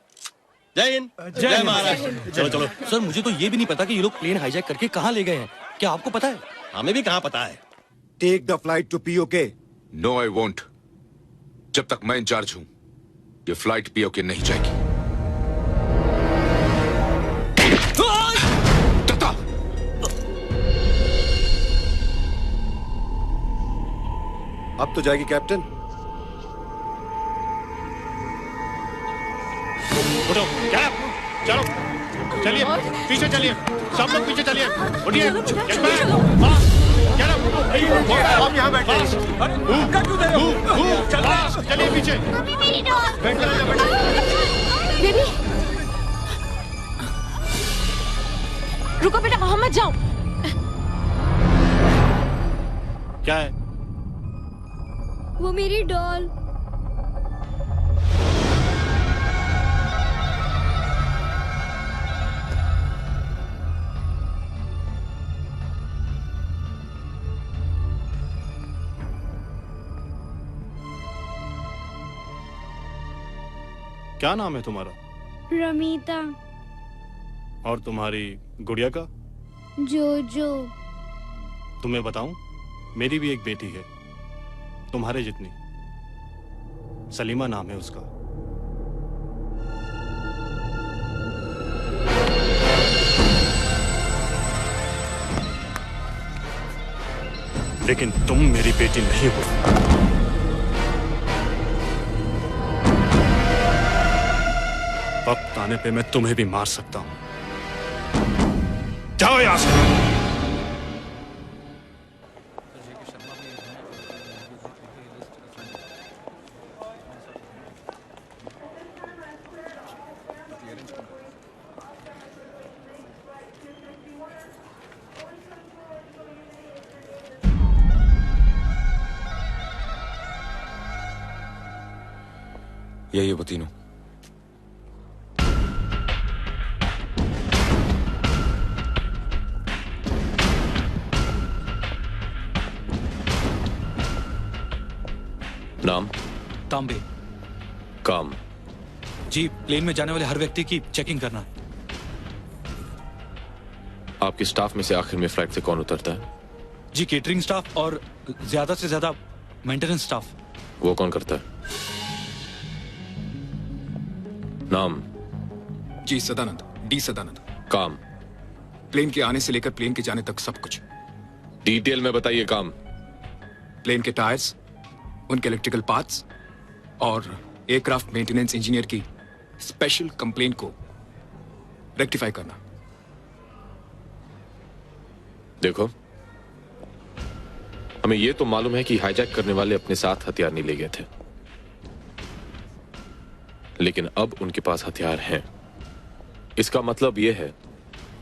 जय हिंद, जय महाराष्ट्र। चलो चलो। सर मुझे तो ये भी नहीं पता कि ये लोग प्लेन हाईजैक करके कहाँ ले गए हैं। क्या आपको पता है? हमें भी कहाँ पता है। Take the flight to PoK. No I won't. जब तक मैं इंचार्ज हूं ये फ्लाइट पीओके नहीं जाएगी। अब तो जाएगी कैप्टन। उठो, क्या? चलो चलिए, पीछे चलिए, सब लोग पीछे चलिए। उठिए, हम यहाँ बैठे हैं। चलिए पीछे। बेबी रुको बेटा, वहां मत जाओ। क्या है? वो मेरी डॉल। क्या नाम है तुम्हारा? रमीता। और तुम्हारी गुड़िया का? जोजो। तुम्हें बताऊं, मेरी भी एक बेटी है तुम्हारे जितनी, सलीमा नाम है उसका। लेकिन तुम मेरी बेटी नहीं हो। वक्त आने पे मैं तुम्हें भी मार सकता हूं। जाओ यहां से। यही है वो तीनों। नाम? तांबे। काम? जी, प्लेन में जाने वाले हर व्यक्ति की चेकिंग करना। आपके स्टाफ में से आखिर में फ्लाइट से कौन उतरता है? जी, केटरिंग स्टाफ और ज्यादा से ज्यादा मेंटेनेंस स्टाफ। वो कौन करता है? नाम? जी सदानंद, डी सदानंद। काम? प्लेन के आने से लेकर प्लेन के जाने तक सब कुछ। डिटेल में बताइए। काम? प्लेन के टायर्स, उनके इलेक्ट्रिकल पार्ट्स और एयरक्राफ्ट मेंटेनेंस इंजीनियर की स्पेशल कंप्लेंट को रेक्टिफाई करना। देखो, हमें यह तो मालूम है कि हाईजैक करने वाले अपने साथ हथियार नहीं ले गए थे, लेकिन अब उनके पास हथियार हैं। इसका मतलब यह है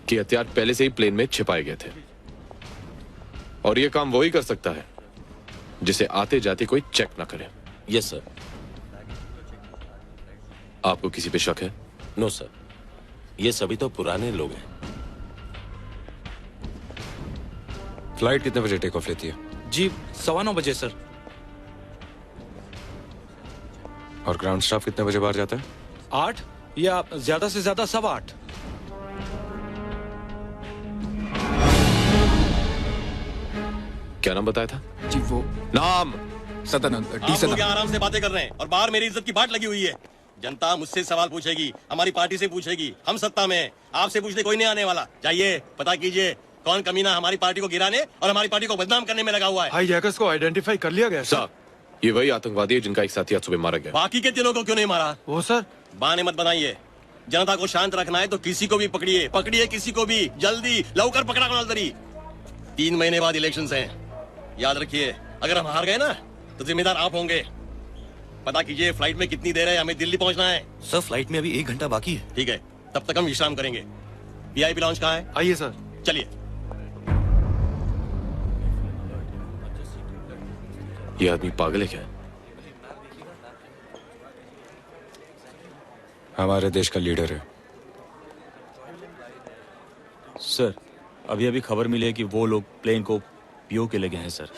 कि हथियार पहले से ही प्लेन में छिपाए गए थे, और यह काम वही कर सकता है जिसे आते जाते कोई चेक ना करे। Yes sir. आपको किसी पे शक है? नो सर, ये सभी तो पुराने लोग हैं। फ्लाइट कितने बजे टेक ऑफ लेती है? जी 9:15 बजे सर। और ग्राउंड स्टाफ कितने बजे बाहर जाता है? 8 या ज्यादा से ज्यादा 8:15। क्या नाम बताया था? जी वो नाम सदानंद, डी आप लोग सदानंद। यहाँ आराम से बातें कर रहे हैं और बाहर मेरी इज्जत की बाट लगी हुई है। जनता मुझसे सवाल पूछेगी, हमारी पार्टी से पूछेगी, हम सत्ता में हैं। आपसे पूछने कोई नहीं आने वाला। जाइए पता कीजिए कौन कमीना हमारी पार्टी को गिराने और हमारी पार्टी को बदनाम करने में लगा हुआ है। हाईजैकर्स को आइडेंटिफाई कर लिया गया सर। ये वही आतंकवादी है जिनका एक साथी आज सुबह मारा गया। बाकी के तीनों को क्यों नहीं मारा? वो सर बहाने मत बनाइए। जनता को शांत रखना है तो किसी को भी पकड़िए, पकड़िए किसी को भी, जल्दी लवकर पकड़ा कोणाल तरी। 3 महीने बाद इलेक्शंस हैं, याद रखिए। अगर हम हार गए ना तो जिम्मेदार आप होंगे। पता कीजिए फ्लाइट में कितनी देर है, हमें दिल्ली पहुंचना है। सर फ्लाइट में अभी 1 घंटा बाकी है। ठीक है, तब तक हम विश्राम करेंगे। वीआईपी लॉन्च कहाँ है? आइए सर। चलिए। ये आदमी पागल है क्या? हमारे देश का लीडर है। सर अभी अभी खबर मिली है कि वो लोग प्लेन को पीओ के लगे हैं सर।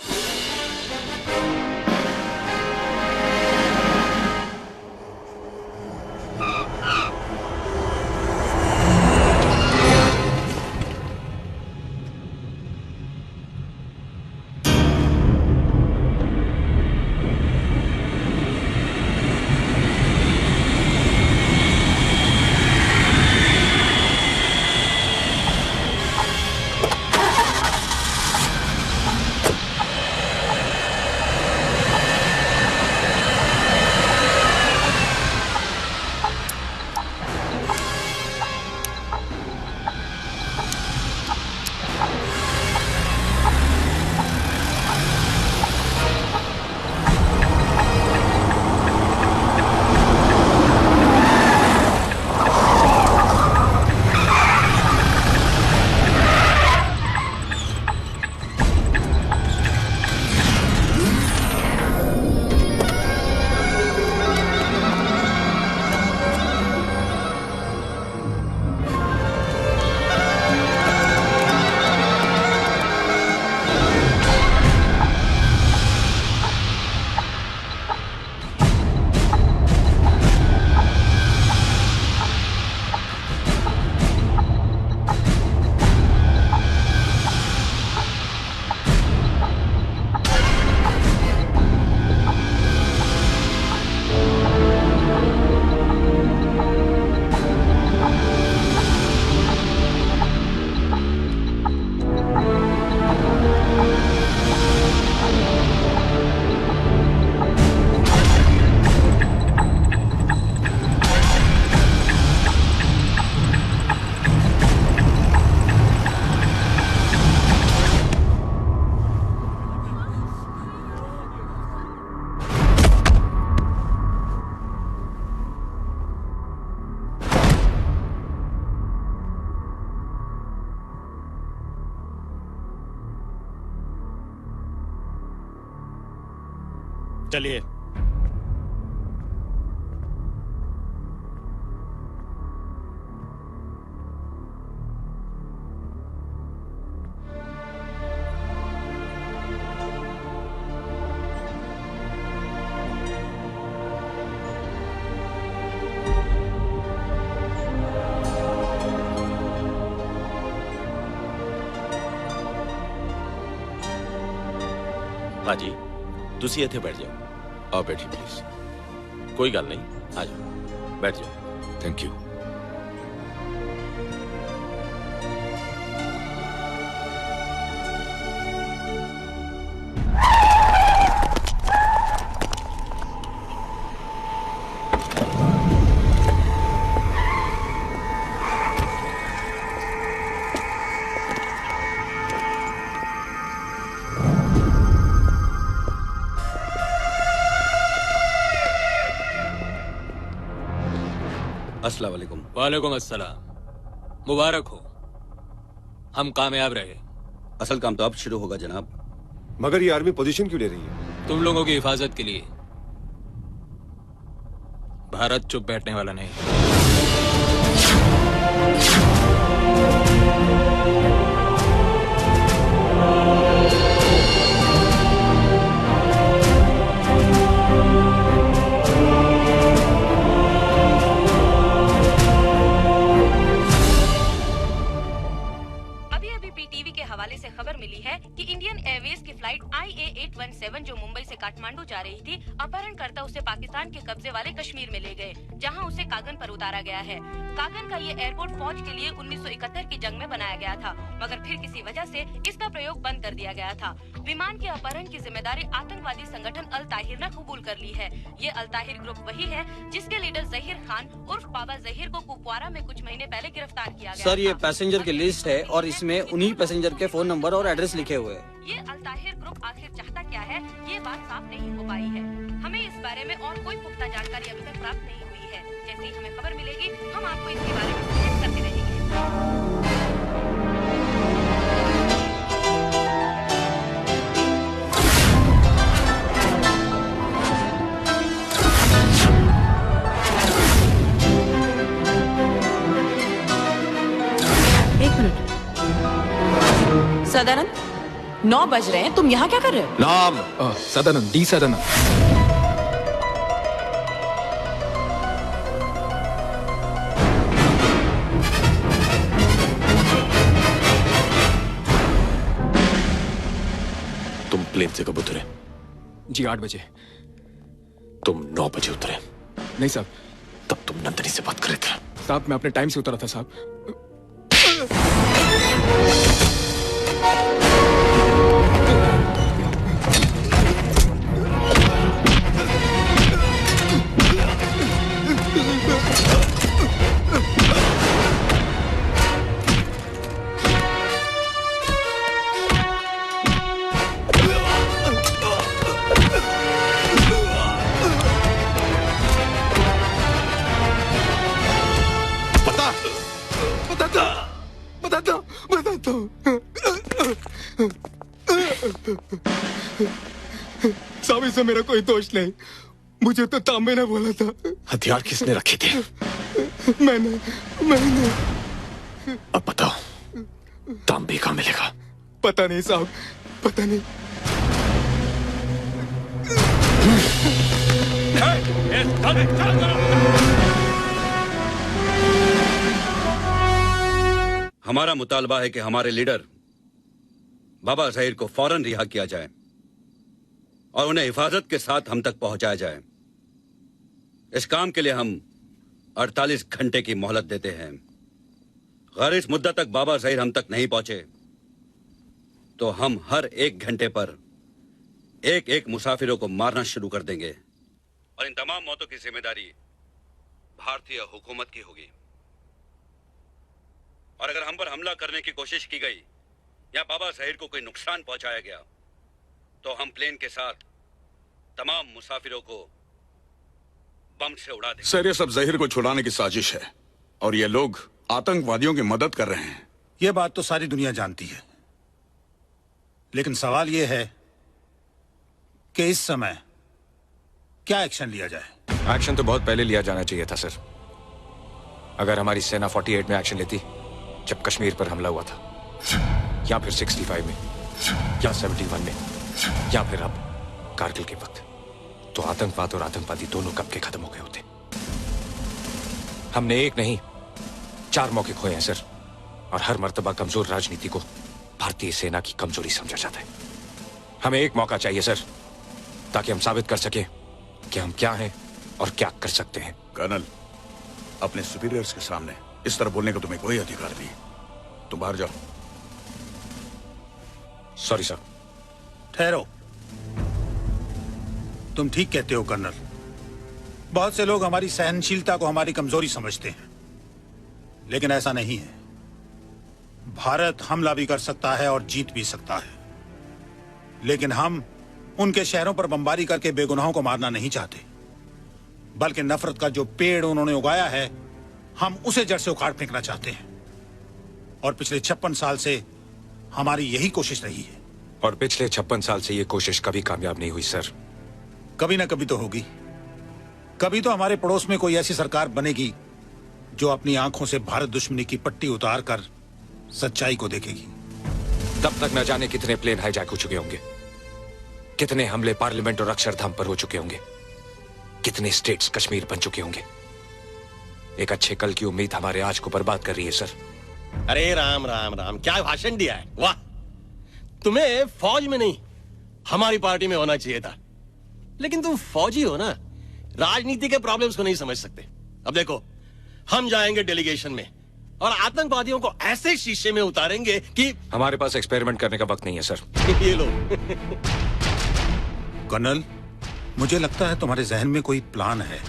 चलिए। बाजी तुसी इत्थे बैठ जाओ। आप बैठिए प्लीज। कोई गल नहीं, आ जाओ बैठ जाओ। Thank you. अस्सलाम वालेकुम। वालेकुम अस्सलाम। मुबारक हो, हम कामयाब रहे। असल काम तो अब शुरू होगा जनाब। मगर ये आर्मी पोजीशन क्यों ले रही है? तुम लोगों की हिफाजत के लिए। भारत चुप बैठने वाला नहीं। टीवी के हवाले से खबर मिली है कि इंडियन एयरवेज की फ्लाइट IA-817 जो मुंबई से काठमांडू जा रही थी, अपहरणकर्ता उसे पाकिस्तान के कब्जे वाले कश्मीर में ले गए, जहां उसे कागन पर उतारा गया है। कागन का ये एयरपोर्ट फौज के लिए 1971 की जंग में बनाया गया था, मगर फिर किसी वजह से इसका प्रयोग बंद कर दिया गया था। विमान के अपहरण की जिम्मेदारी आतंकवादी संगठन अल ताहिर ने कबूल कर ली है। ये अल ताहिर ग्रुप वही है जिसके लीडर जहीर खान उर्फ बाबा जहीर को कुपवारा में कुछ महीने पहले गिरफ्तार किया गया। सर, ये पैसेंजर की लिस्ट है और इसमें उन्हीं पैसेंजर के फोन नंबर और एड्रेस लिखे हुए हैं। ये अल ताहिर ग्रुप आखिर चाहता क्या है, ये बात साफ नहीं हो पाई है। हमें इस बारे में और कोई पुख्ता जानकारी अभी तक प्राप्त नहीं हुई है। जैसे ही हमें खबर मिलेगी, हम आपको इसके बारे में सूचित करते रहेंगे। सदानंद, 9 बज रहे हैं, तुम यहाँ क्या कर रहे हो? नाम सदानंद, डी सदानंद। तुम प्लेन से कब उतरे? जी 8 बजे। तुम 9 बजे उतरे? नहीं साहब। तब तुम नंदनी से बात कर रहे थे? साहब, मैं अपने टाइम से उतरा था साहब। साहब, इसमें मेरा कोई दोष नहीं, मुझे तो तांबे ने बोला था। हथियार किसने रखे थे? मैंने। अब बताओ, तांबे कहाँ मिलेगा? पता नहीं साहब, पता नहीं। हमारा मुतालबा है कि हमारे लीडर बाबा जहीर को फौरन रिहा किया जाए और उन्हें हिफाजत के साथ हम तक पहुंचाया जाए। इस काम के लिए हम 48 घंटे की मोहलत देते हैं। अगर इस मुद्दत तक बाबा जहीर हम तक नहीं पहुंचे तो हम हर 1 घंटे पर एक मुसाफिरों को मारना शुरू कर देंगे और इन तमाम मौतों की जिम्मेदारी भारतीय हुकूमत की होगी। और अगर हम पर हमला करने की कोशिश की गई या बाबा जहीर को कोई नुकसान पहुंचाया गया तो हम प्लेन के साथ तमाम मुसाफिरों को बम से उड़ा देंगे। सर, ये सब जहीर को छुड़ाने की साजिश है और ये लोग आतंकवादियों की मदद कर रहे हैं। ये बात तो सारी दुनिया जानती है, लेकिन सवाल ये है कि इस समय क्या एक्शन लिया जाए। एक्शन तो बहुत पहले लिया जाना चाहिए था सर। अगर हमारी सेना 48 में एक्शन लेती जब कश्मीर पर हमला हुआ था, या फिर 65 में, या 71 में, या फिर अब कारगिल के वक्त, तो आतंकवाद और आतंकवादी दोनों कब के खत्म हो गए होते। हमने एक नहीं 4 मौके खोए हैं सर, और हर मर्तबा कमजोर राजनीति को भारतीय सेना की कमजोरी समझा जाता है। हमें एक मौका चाहिए सर, ताकि हम साबित कर सके कि हम क्या हैं और क्या कर सकते हैं। कर्नल, अपने सुपीरियर्स के सामने इस तरह बोलने का तुम्हें कोई अधिकार नहीं। तुम बाहर जाओ। Sorry sir. ठहरो, तुम ठीक कहते हो कर्नल। बहुत से लोग हमारी सहनशीलता को हमारी कमजोरी समझते हैं, लेकिन ऐसा नहीं है। भारत हमला भी कर सकता है और जीत भी सकता है, लेकिन हम उनके शहरों पर बमबारी करके बेगुनाहों को मारना नहीं चाहते, बल्कि नफरत का जो पेड़ उन्होंने उगाया है, हम उसे जड़ से उखाड़ फेंकना चाहते हैं। और पिछले 56 साल से हमारी यही कोशिश रही है। और पिछले 56 साल से ये कोशिश कभी कामयाब नहीं हुई सर। कभी ना कभी तो होगी। कभी तो हमारे पड़ोस में कोई ऐसी सरकार बनेगी जो अपनी आंखों से भारत दुश्मनी की पट्टी उतार कर सच्चाई को देखेगी। तब तक न जाने कितने प्लेन हाईजैक हो चुके होंगे, कितने हमले पार्लियामेंट और अक्षरधाम पर हो चुके होंगे, कितने स्टेट्स कश्मीर बन चुके होंगे। एक अच्छे कल की उम्मीद हमारे आज को बर्बाद कर रही है सर। अरे राम राम राम, क्या भाषण दिया है, वाह। तुम्हें फौज में नहीं हमारी पार्टी में होना चाहिए था, लेकिन तुम फौजी हो ना, राजनीति के प्रॉब्लम्स को नहीं समझ सकते। अब देखो, हम जाएंगे डेलीगेशन में और आतंकवादियों को ऐसे शीशे में उतारेंगे कि हमारे पास एक्सपेरिमेंट करने का वक्त नहीं है सर। ये लो। कर्नल, मुझे लगता है तुम्हारे जहन में कोई प्लान है।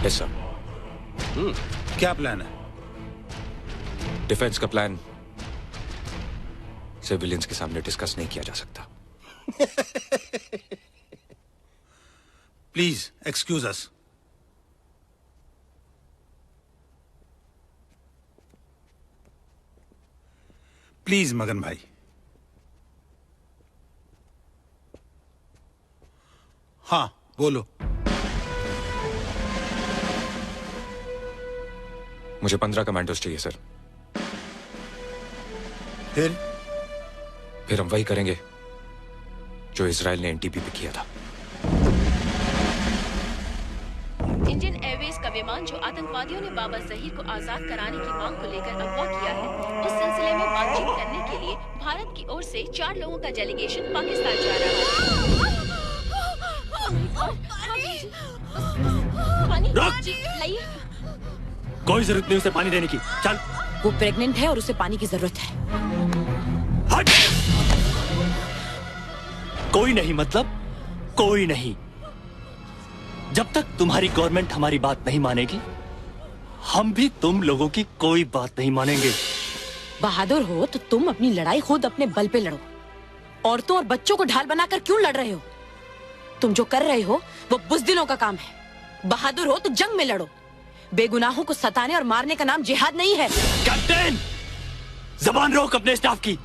Yes sir. क्या प्लान है? डिफेंस का प्लान सिविलियंस के सामने डिस्कस नहीं किया जा सकता। Please excuse us. प्लीज मगन भाई। हाँ बोलो। मुझे 15 कमांडोज चाहिए सर। फिर हम वही करेंगे जो इजराइल ने एनटीपी पे किया था। इंडियन एयरवेज का विमान जो आतंकवादियों ने बाबा जहीर को आजाद कराने की मांग को लेकर अगवा किया है, उस सिलसिले में बातचीत करने के लिए भारत की ओर से 4 लोगों का डेलीगेशन पाकिस्तान जा रहा है। लाइए। कोई जरूरत नहीं उसे पानी देने की, चल। वो प्रेग्नेंट है और उसे पानी की जरूरत है। हट! कोई नहीं मतलब कोई नहीं। जब तक तुम्हारी गवर्नमेंट हमारी बात नहीं मानेगी, हम भी तुम लोगों की कोई बात नहीं मानेंगे। बहादुर हो तो तुम अपनी लड़ाई खुद अपने बल पे लड़ो। औरतों और बच्चों को ढाल बनाकर क्यों लड़ रहे हो? तुम जो कर रहे हो वो बुज़दिलों का काम है। बहादुर हो तो जंग में लड़ो। बेगुनाहों को सताने और मारने का नाम जिहाद नहीं है। कैप्टन, जबान रोक अपने स्टाफ की,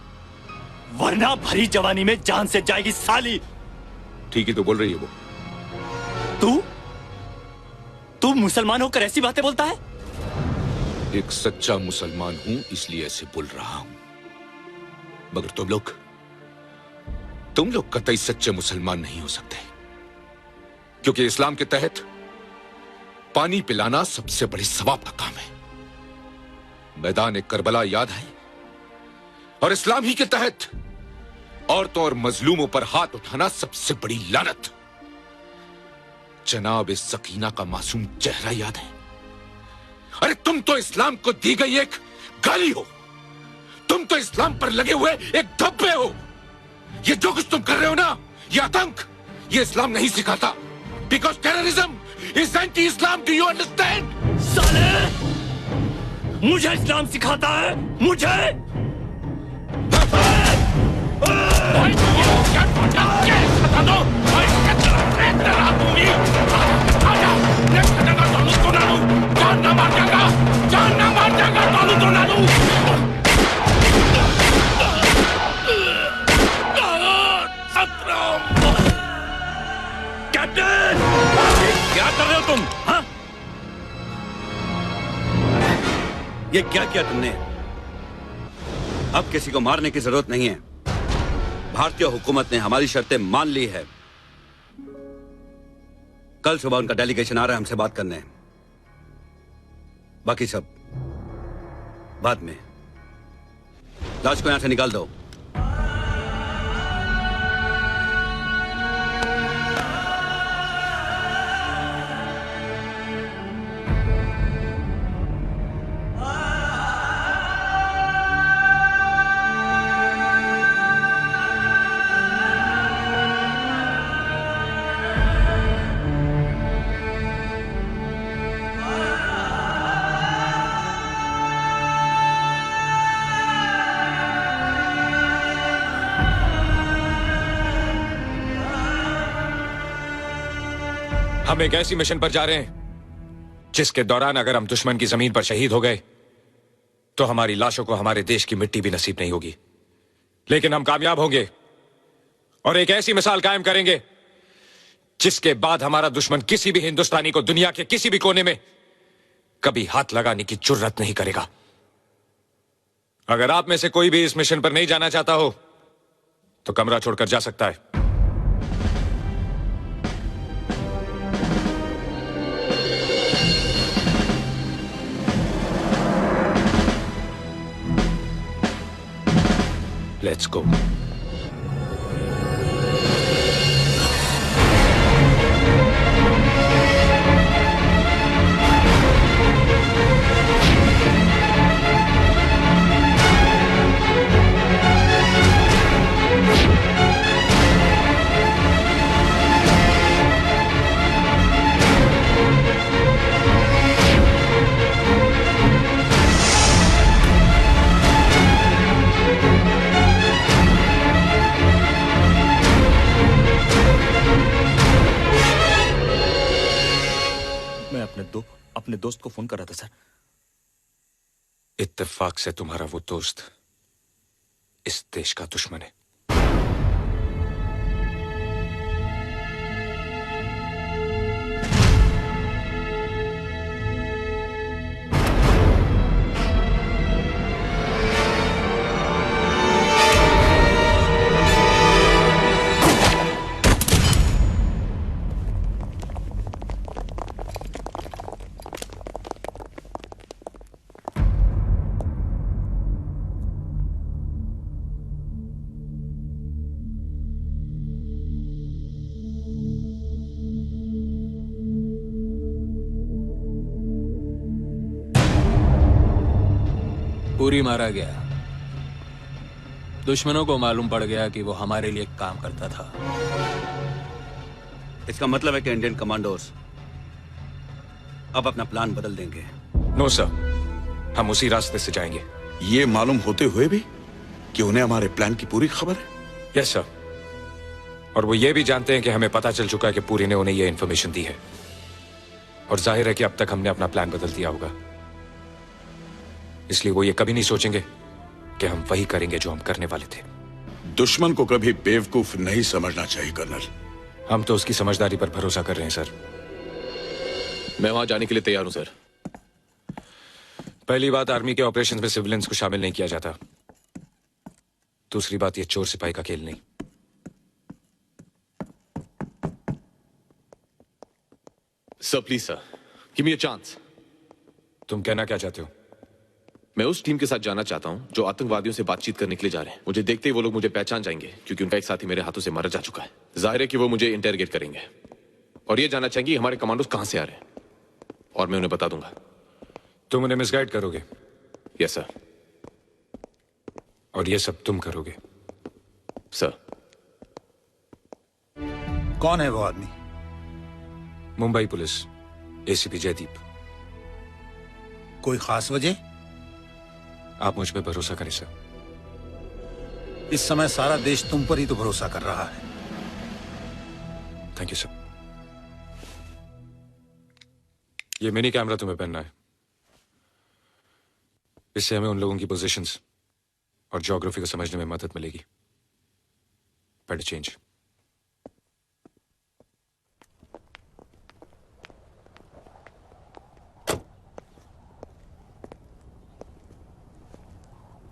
वरना भरी जवानी में जान से जाएगी साली। ठीक ही तो बोल रही है वो। तू मुसलमान होकर ऐसी बातें बोलता है? एक सच्चा मुसलमान हूं इसलिए ऐसे बोल रहा हूं, मगर तुम लोग कतई सच्चे मुसलमान नहीं हो सकते, क्योंकि इस्लाम के तहत पानी पिलाना सबसे बड़े सवाब का काम है। मैदान करबला याद है, और इस्लाम ही के तहत औरतों और मजलूमों पर हाथ उठाना सबसे बड़ी लानत। जनाब सकीना का मासूम चेहरा याद है? अरे तुम तो इस्लाम को दी गई एक गाली हो, तुम तो इस्लाम पर लगे हुए एक धब्बे हो। ये जो कुछ तुम कर रहे हो ना, ये आतंक, ये इस्लाम नहीं सिखाता। Because terrorism is anti Islam. Do you understand? साले, मुझे इस्लाम सिखाता है, मुझे। कैप्टन, क्या कर रहे हो तुम? हाँ? ये क्या किया तुमने? अब किसी को मारने की जरूरत नहीं है। भारतीय हुकूमत ने हमारी शर्तें मान ली है। कल सुबह उनका डेलीगेशन आ रहा है हमसे बात करने। बाकी सब बाद में। लाश को यहां से निकाल दो। हम एक ऐसी मिशन पर जा रहे हैं जिसके दौरान अगर हम दुश्मन की जमीन पर शहीद हो गए तो हमारी लाशों को हमारे देश की मिट्टी भी नसीब नहीं होगी। लेकिन हम कामयाब होंगे और एक ऐसी मिसाल कायम करेंगे जिसके बाद हमारा दुश्मन किसी भी हिंदुस्तानी को दुनिया के किसी भी कोने में कभी हाथ लगाने की जुर्रत नहीं करेगा। अगर आप में से कोई भी इस मिशन पर नहीं जाना चाहता हो तो कमरा छोड़कर जा सकता है। Let's go. अपने दोस्त को फोन कर रहा था सर। इत्तेफाक से तुम्हारा वो दोस्त इस देश का दुश्मन है। पूरी मारा गया। दुश्मनों को मालूम पड़ गया कि वो हमारे लिए काम करता था। इसका मतलब है कि इंडियन कमांडोज अब अपना प्लान बदल देंगे। नो सर, हम उसी रास्ते से जाएंगे। ये मालूम होते हुए भी कि उन्हें हमारे प्लान की पूरी खबर है? यस सर, और वो ये भी जानते हैं कि हमें पता चल चुका है कि पूरी ने उन्हें ये इन्फॉर्मेशन दी है, और जाहिर है कि अब तक हमने अपना प्लान बदल दिया होगा। इसलिए वो ये कभी नहीं सोचेंगे कि हम वही करेंगे जो हम करने वाले थे। दुश्मन को कभी बेवकूफ नहीं समझना चाहिए कर्नल। हम तो उसकी समझदारी पर भरोसा कर रहे हैं सर। मैं वहां जाने के लिए तैयार हूं सर। पहली बात, आर्मी के ऑपरेशंस में सिविलियंस को शामिल नहीं किया जाता। दूसरी बात, ये चोर सिपाही का खेल नहीं। Sir please sir, give me a chance. तुम कहना क्या चाहते हो? मैं उस टीम के साथ जाना चाहता हूं जो आतंकवादियों से बातचीत करने के लिए जा रहे हैं। मुझे देखते ही वो लोग मुझे पहचान जाएंगे, क्योंकि उनका एक साथी मेरे हाथों से मारा जा चुका है। जाहिर है कि वो मुझे इंटरोगेट करेंगे और ये जानना चाहेंगे हमारे कमांडोज कहां से आ रहे हैं, और मैं उन्हें बता दूंगा। तुम उन्हें मिसगाइड करोगे? Yes sir. और ये सब तुम करोगे? सर। कौन है वो आदमी? Mumbai police ACP Jaideep. कोई खास वजह? आप मुझ पे भरोसा करें सर। इस समय सारा देश तुम पर ही तो भरोसा कर रहा है। Thank you sir. ये मिनी कैमरा तुम्हें पहनना है। इससे हमें उन लोगों की पोजीशंस और ज्योग्राफी को समझने में मदद मिलेगी। Better change.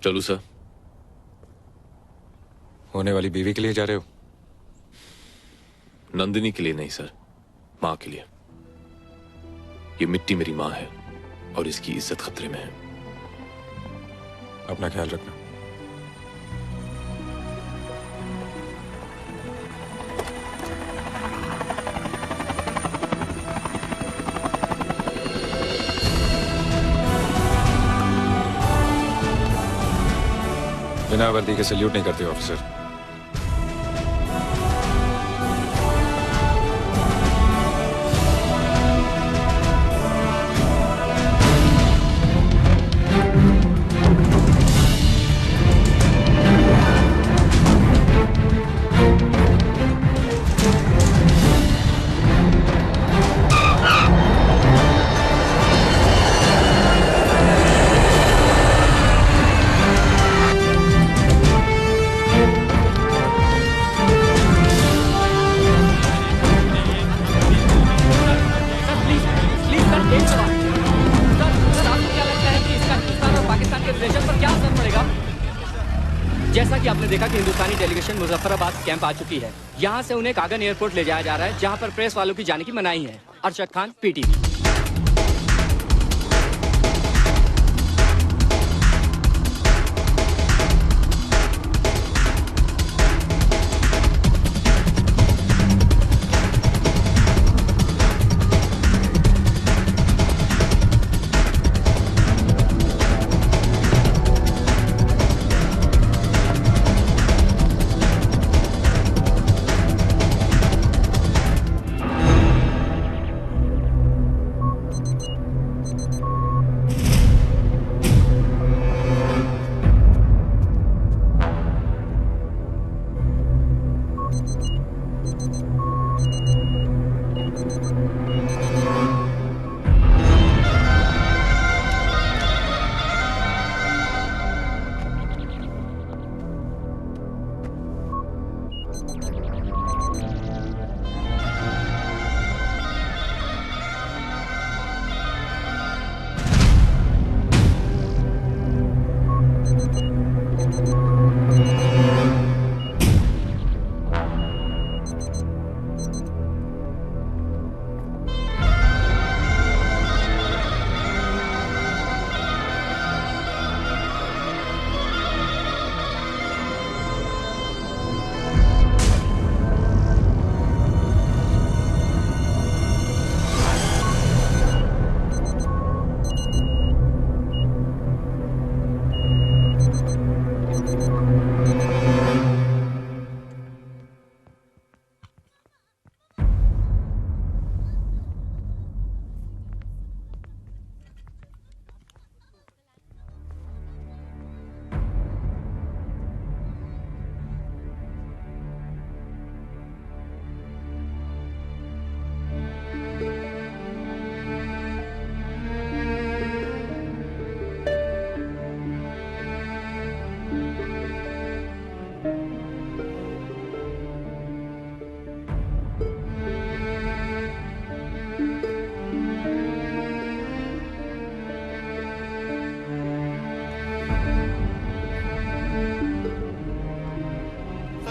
चलू सर। होने वाली बीवी के लिए जा रहे हो? नंदिनी के लिए नहीं सर, मां के लिए। ये मिट्टी मेरी मां है और इसकी इज्जत खतरे में है। अपना ख्याल रखना। बिना वर्दी के सल्यूट नहीं करते ऑफिसर। जैसा कि आपने देखा कि हिंदुस्तानी डेलीगेशन मुजफ्फराबाद कैंप आ चुकी है। यहाँ से उन्हें कागन एयरपोर्ट ले जाया जा रहा है, जहाँ पर प्रेस वालों की जाने की मनाही है। अरशद खान, पीटीवी।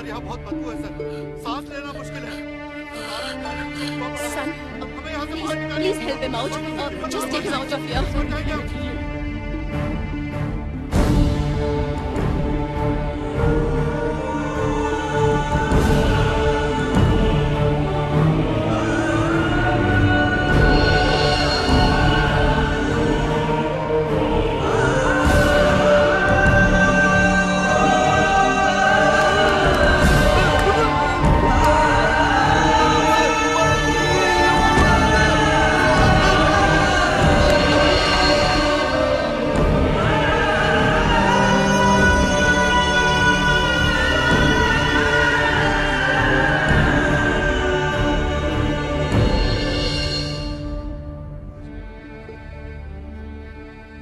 यहाँ बहुत बदबू है सर, सांस लेना मुश्किल है। Son, please help him out. Just take him out of here.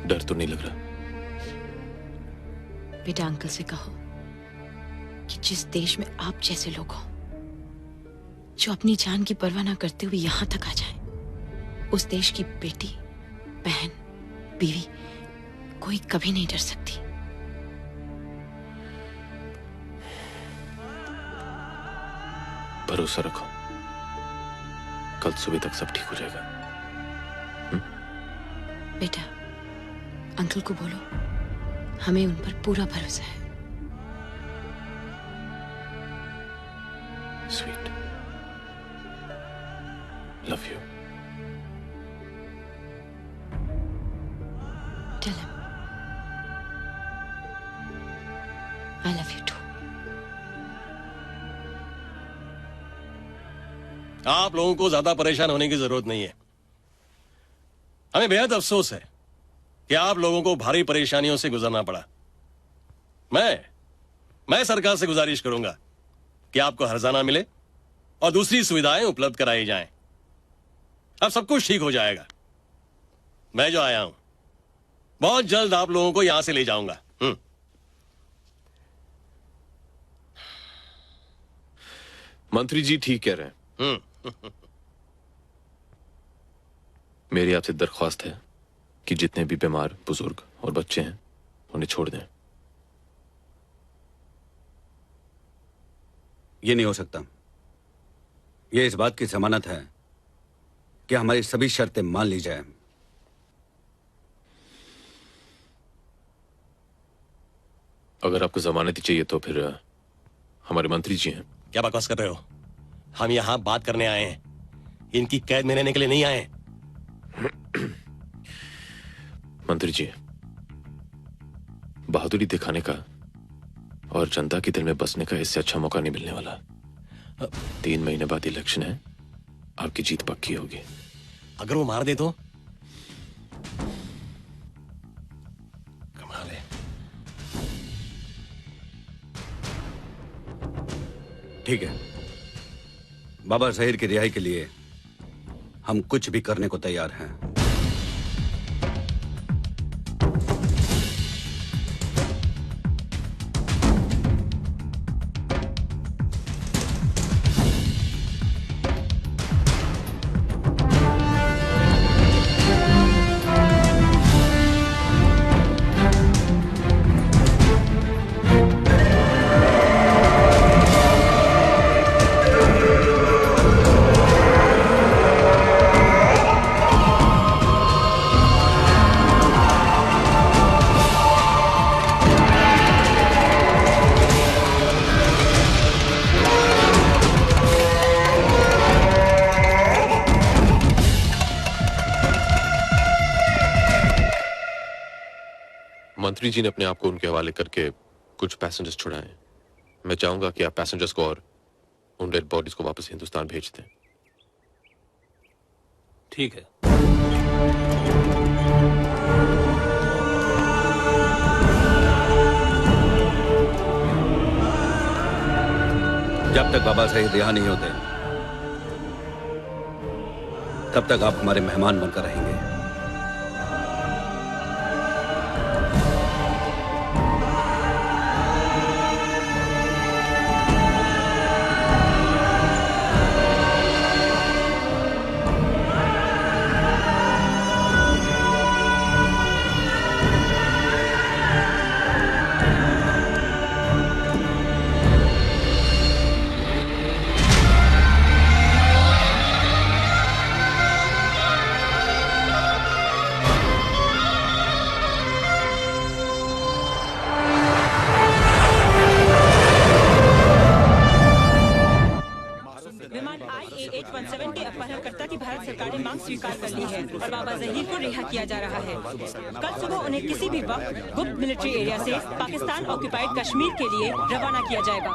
डर तो नहीं लग रहा? बेटा अंकल से कहो कि जिस देश में आप जैसे लोग हो, जो अपनी जान की परवाह ना करते हुए यहां तक आ जाए, उस देश की बेटी, बहन, बीवी कोई कभी नहीं डर सकती। भरोसा रखो, कल सुबह तक सब ठीक हो जाएगा। बेटा अंकल को बोलो हमें उन पर पूरा भरोसा है। Sweet, love you. Tell him I love you too. आप लोगों को ज्यादा परेशान होने की जरूरत नहीं है। हमें बेहद अफसोस है कि आप लोगों को भारी परेशानियों से गुजरना पड़ा। मैं सरकार से गुजारिश करूंगा कि आपको हर्जाना मिले और दूसरी सुविधाएं उपलब्ध कराई जाएं। अब सब कुछ ठीक हो जाएगा। मैं जो आया हूं बहुत जल्द आप लोगों को यहां से ले जाऊंगा। मंत्री जी ठीक कह रहे हैं। मेरी आपसे दरख्वास्त है कि जितने भी बीमार, बुजुर्ग और बच्चे हैं उन्हें छोड़ दें। ये नहीं हो सकता। ये इस बात की जमानत है कि हमारी सभी शर्तें मान ली जाए। अगर आपको जमानत ही चाहिए तो फिर हमारे मंत्री जी हैं। क्या बकवास कर रहे हो? हम यहाँ बात करने आए हैं, इनकी कैद में रहने के लिए नहीं आए। मंत्री जी, बहादुरी दिखाने का और जनता के दिल में बसने का इससे अच्छा मौका नहीं मिलने वाला। 3 महीने बाद इलेक्शन है, आपकी जीत पक्की होगी। अगर वो मार दे तो? कमाल है। ठीक है, बाबा ज़हीर की रिहाई के लिए हम कुछ भी करने को तैयार हैं। मंत्री जी ने अपने आप को उनके हवाले करके कुछ पैसेंजर्स छुड़ाए। मैं चाहूंगा कि आप पैसेंजर्स को और उन डेड बॉडीज को वापस हिंदुस्तान भेज दें। ठीक है। जब तक बाबा ज़हीर रिहा नहीं होते तब तक आप हमारे मेहमान बनकर रहेंगे। विमान IA-817 के अपहरणकर्ता की भारत सरकार ने मांग स्वीकार कर ली है और बाबा ज़हीर को रिहा किया जा रहा है। कल सुबह उन्हें किसी भी वक्त गुप्त मिलिट्री एरिया से पाकिस्तान ऑक्यूपाइड कश्मीर के लिए रवाना किया जाएगा।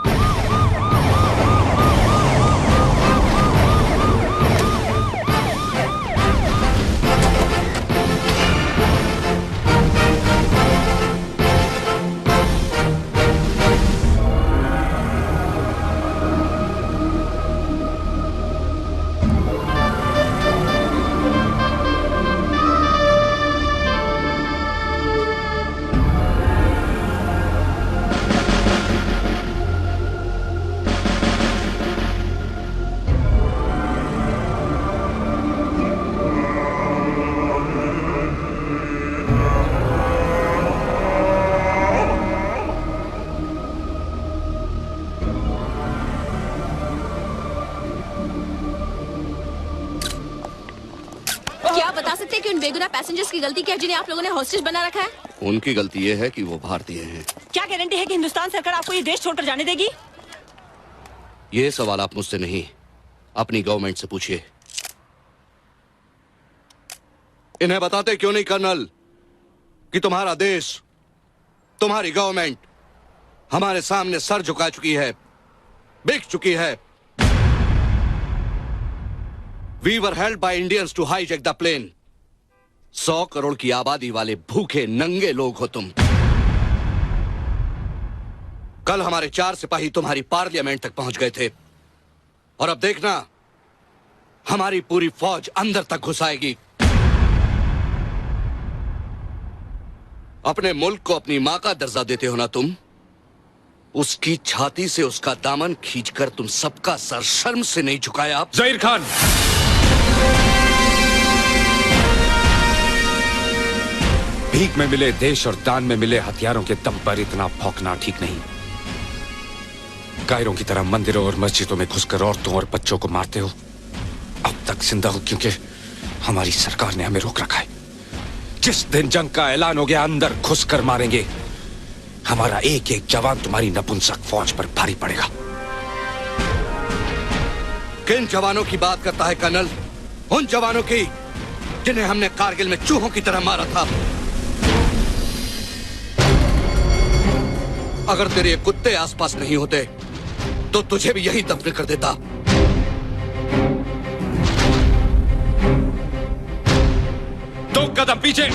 क्या आप बता सकते हैं कि उन बेगुनाह पैसेंजर्स की गलती क्या है जिन्हें आप लोगों ने हॉस्टेज बना रखा है? उनकी गलती ये है कि वो भारतीय हैं। क्या गारंटी है कि हिंदुस्तान सरकार आपको ये देश छोड़कर जाने देगी? ये सवाल आप मुझसे नहीं, अपनी गवर्नमेंट से पूछिए। इन्हें बताते क्यों नहीं कर्नल कि तुम्हारा देश, तुम्हारी गवर्नमेंट हमारे सामने सर झुका चुकी है, बिक चुकी है। We were held by Indians to hijack the plane. 100 crore की आबादी वाले भूखे नंगे लोग हो तुम। कल हमारे 4 सिपाही तुम्हारी पार्लियामेंट तक पहुंच गए थे और अब देखना हमारी पूरी फौज अंदर तक घुस आएगी। अपने मुल्क को अपनी मां का दर्जा देते हो ना तुम, उसकी छाती से उसका दामन खींचकर तुम सबका सर शर्म से नहीं झुकाया। ज़हीर खान, भीख में मिले देश और दान में मिले हथियारों के दम पर इतना भौंकना ठीक नहीं। कायरों की तरह मंदिरों और मस्जिदों में घुसकर औरतों और बच्चों को मारते हो। अब तक जिंदा हो क्योंकि हमारी सरकार ने हमें रोक रखा है। जिस दिन जंग का ऐलान हो गया अंदर घुसकर मारेंगे। हमारा एक एक जवान तुम्हारी नपुंसक फौज पर भारी पड़ेगा। किन जवानों की बात करता है कर्नल? उन जवानों की जिन्हें हमने कारगिल में चूहों की तरह मारा था। अगर तेरे कुत्ते आसपास नहीं होते तो तुझे भी यही दफन कर देता। दो कदम पीछे।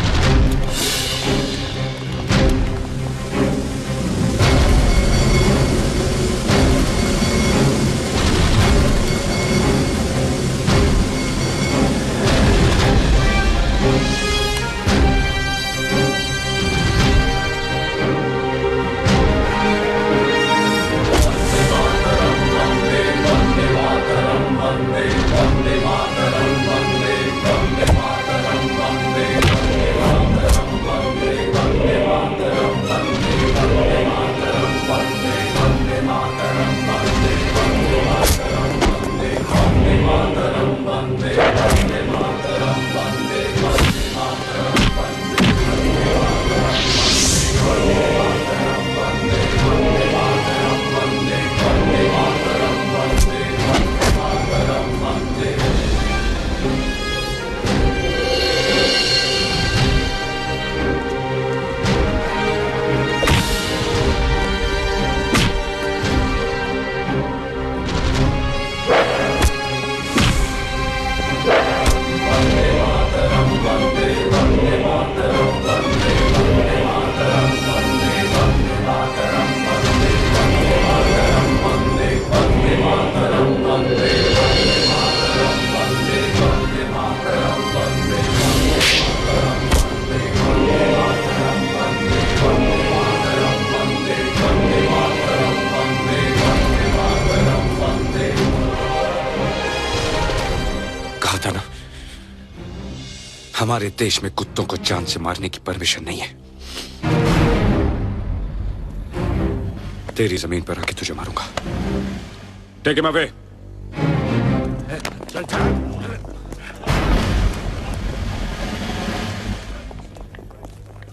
हमारे देश में कुत्तों को जान से मारने की परमिशन नहीं है। तेरी जमीन पर आके तुझे मारूंगा। Take him away.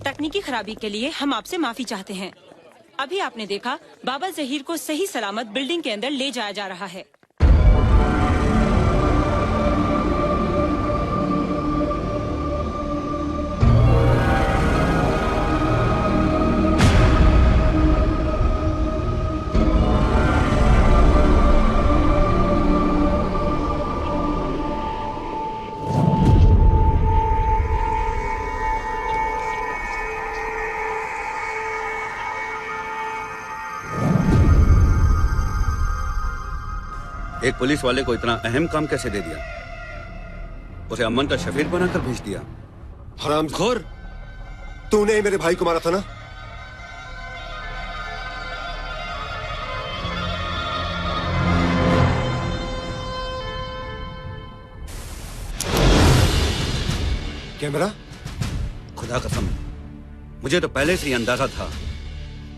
तकनीकी खराबी के लिए हम आपसे माफी चाहते हैं। अभी आपने देखा बाबा जहीर को सही सलामत बिल्डिंग के अंदर ले जाया जा रहा है। एक पुलिस वाले को इतना अहम काम कैसे दे दिया? उसे अमन का शफीर बनाकर भेज दिया। हरामखोर, तूने ही मेरे भाई को मारा था ना? कैमरा? खुदा कसम, मुझे तो पहले से ही अंदाजा था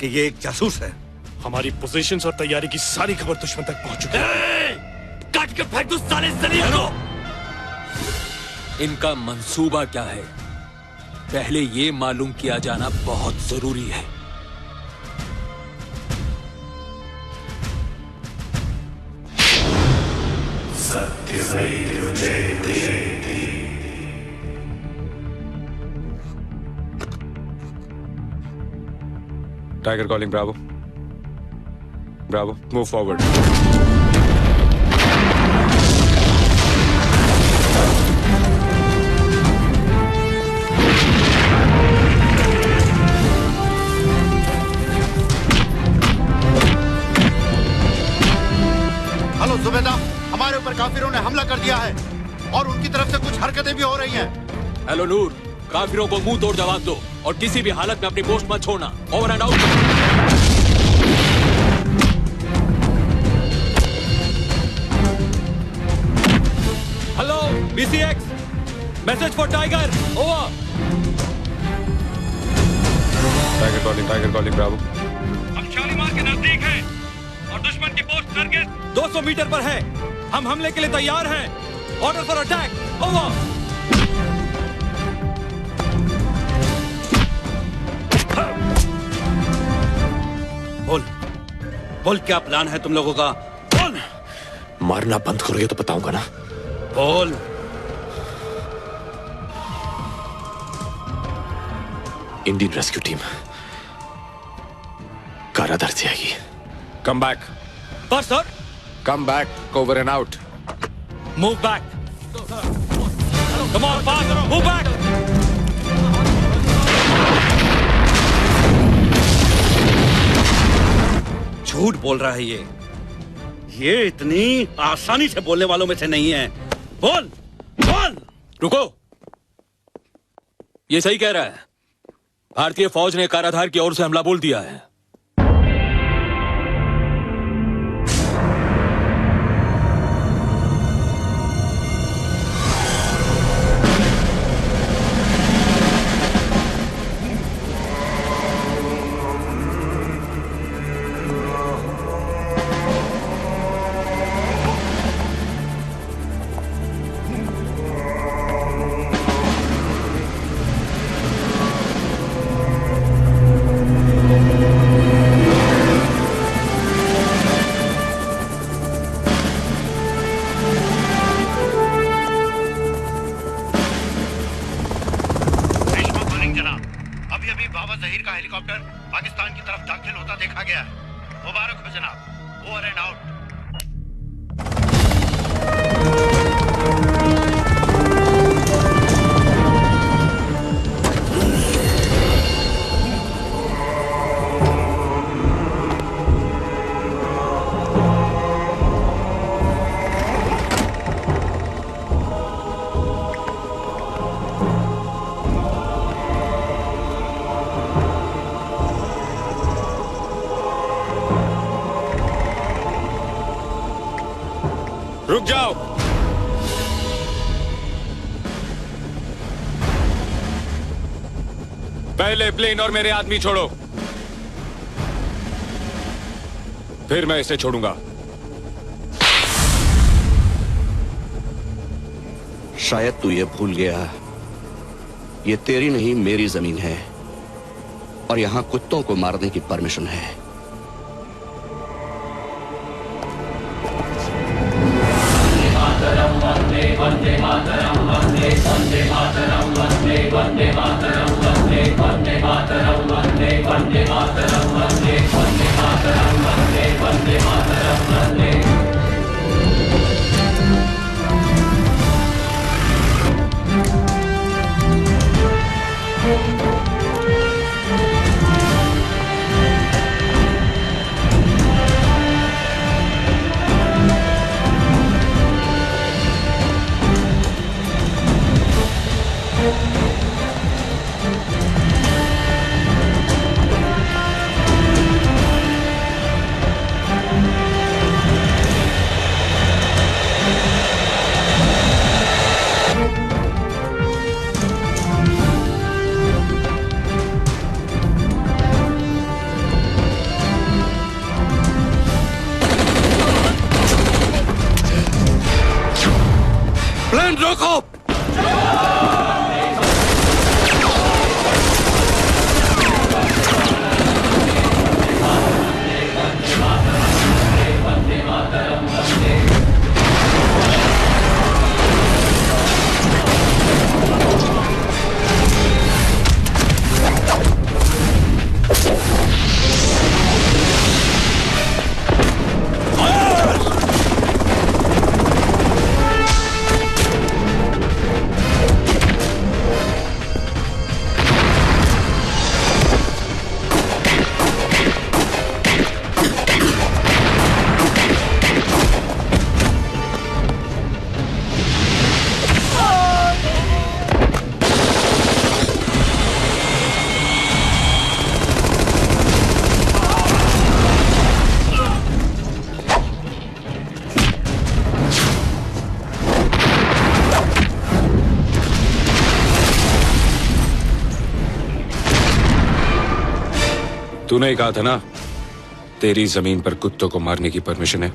कि ये एक जासूस है। हमारी पोजीशंस और तैयारी की सारी खबर दुश्मन तक पहुंच चुकी है। काट के फेंक दो साले जलील को। इनका मंसूबा क्या है, पहले ये मालूम किया जाना बहुत जरूरी है। Tiger calling. Bravo bravo, move forward. Hello Zubaida, हमारे ऊपर काफिरों ने हमला कर दिया है और उनकी तरफ से कुछ हरकतें भी हो रही हैं। हेलो नूर, काफिरों को मुंह तोड़ जवाब दो और किसी भी हालत में अपनी पोस्ट मत छोड़ना। Over and out. Hello BCX, message for tiger, over. Tiger calling Bravo. हम शालीमार के नजदीक हैं और दुश्मन की पोस्ट टारगेट 200 मीटर पर है। हम हमले के लिए तैयार हैं। Order for attack. ओवर। बोल क्या प्लान है तुम लोगों का? बोल। मारना बंद करोगे तो बताऊंगा ना। बोल। इंडियन रेस्क्यू टीम काराधार से आएगी। Come back. पर sir. Come back, over and out. Move back. Come on fast, move back. झूठ बोल रहा है ये इतनी आसानी से बोलने वालों में से नहीं है। बोल बोल। रुको, ये सही कह रहा है। भारतीय फौज ने काराधार की ओर से हमला बोल दिया है। रुक जाओ। पहले प्लेन और मेरे आदमी छोड़ो, फिर मैं इसे छोड़ूंगा। शायद तू ये भूल गया, ये तेरी नहीं मेरी जमीन है और यहां कुत्तों को मारने की परमिशन है। वंदे मातरम वंदे वंदे मातरम वंदे वंदे मातरम वंदे वंदे मातरम वंदे वंदे मातरम वंदे वंदे मातरम वंदे वंदे मातरम वंदे। प्लेन रोको। तूने ही कहा था ना तेरी जमीन पर कुत्तों को मारने की परमिशन है?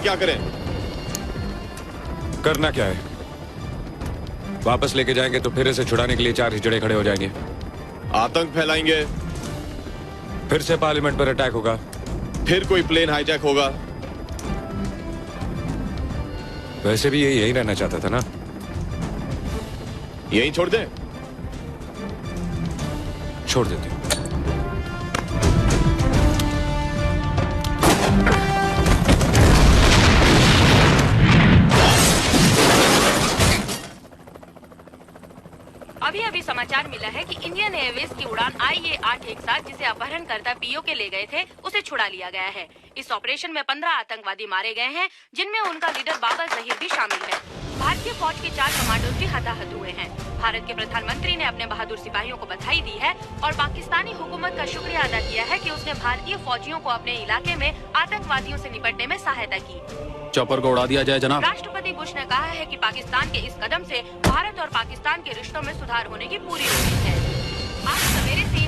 क्या करें? करना क्या है? वापस लेके जाएंगे तो फिर इसे छुड़ाने के लिए 4 हिजड़े खड़े हो जाएंगे, आतंक फैलाएंगे, फिर से पार्लियामेंट पर अटैक होगा, फिर कोई प्लेन हाईजैक होगा। वैसे भी ये यही रहना चाहता था ना? यही छोड़ दे? छोड़ देते। अभी अभी समाचार मिला है कि इंडियन एयरवेज की उड़ान IA-817 जिसे अपहरणकर्ता पीओके ले गए थे उसे छुड़ा लिया गया है। इस ऑपरेशन में 15 आतंकवादी मारे गए हैं, जिनमें उनका लीडर बाबा जहीर भी शामिल है। भारतीय फौज के 4 कमांडोज भी हताहत हुए हैं। भारत के प्रधानमंत्री ने अपने बहादुर सिपाहियों को बधाई दी है और पाकिस्तानी हुकूमत का शुक्रिया अदा किया है कि उसने भारतीय फौजियों को अपने इलाके में आतंकवादियों से निपटने में सहायता की। चॉपर को उड़ा दिया जाए जनाब। राष्ट्रपति बुश ने कहा है कि पाकिस्तान के इस कदम से भारत और पाकिस्तान के रिश्तों में सुधार होने की पूरी उम्मीद है। आज सवेरे से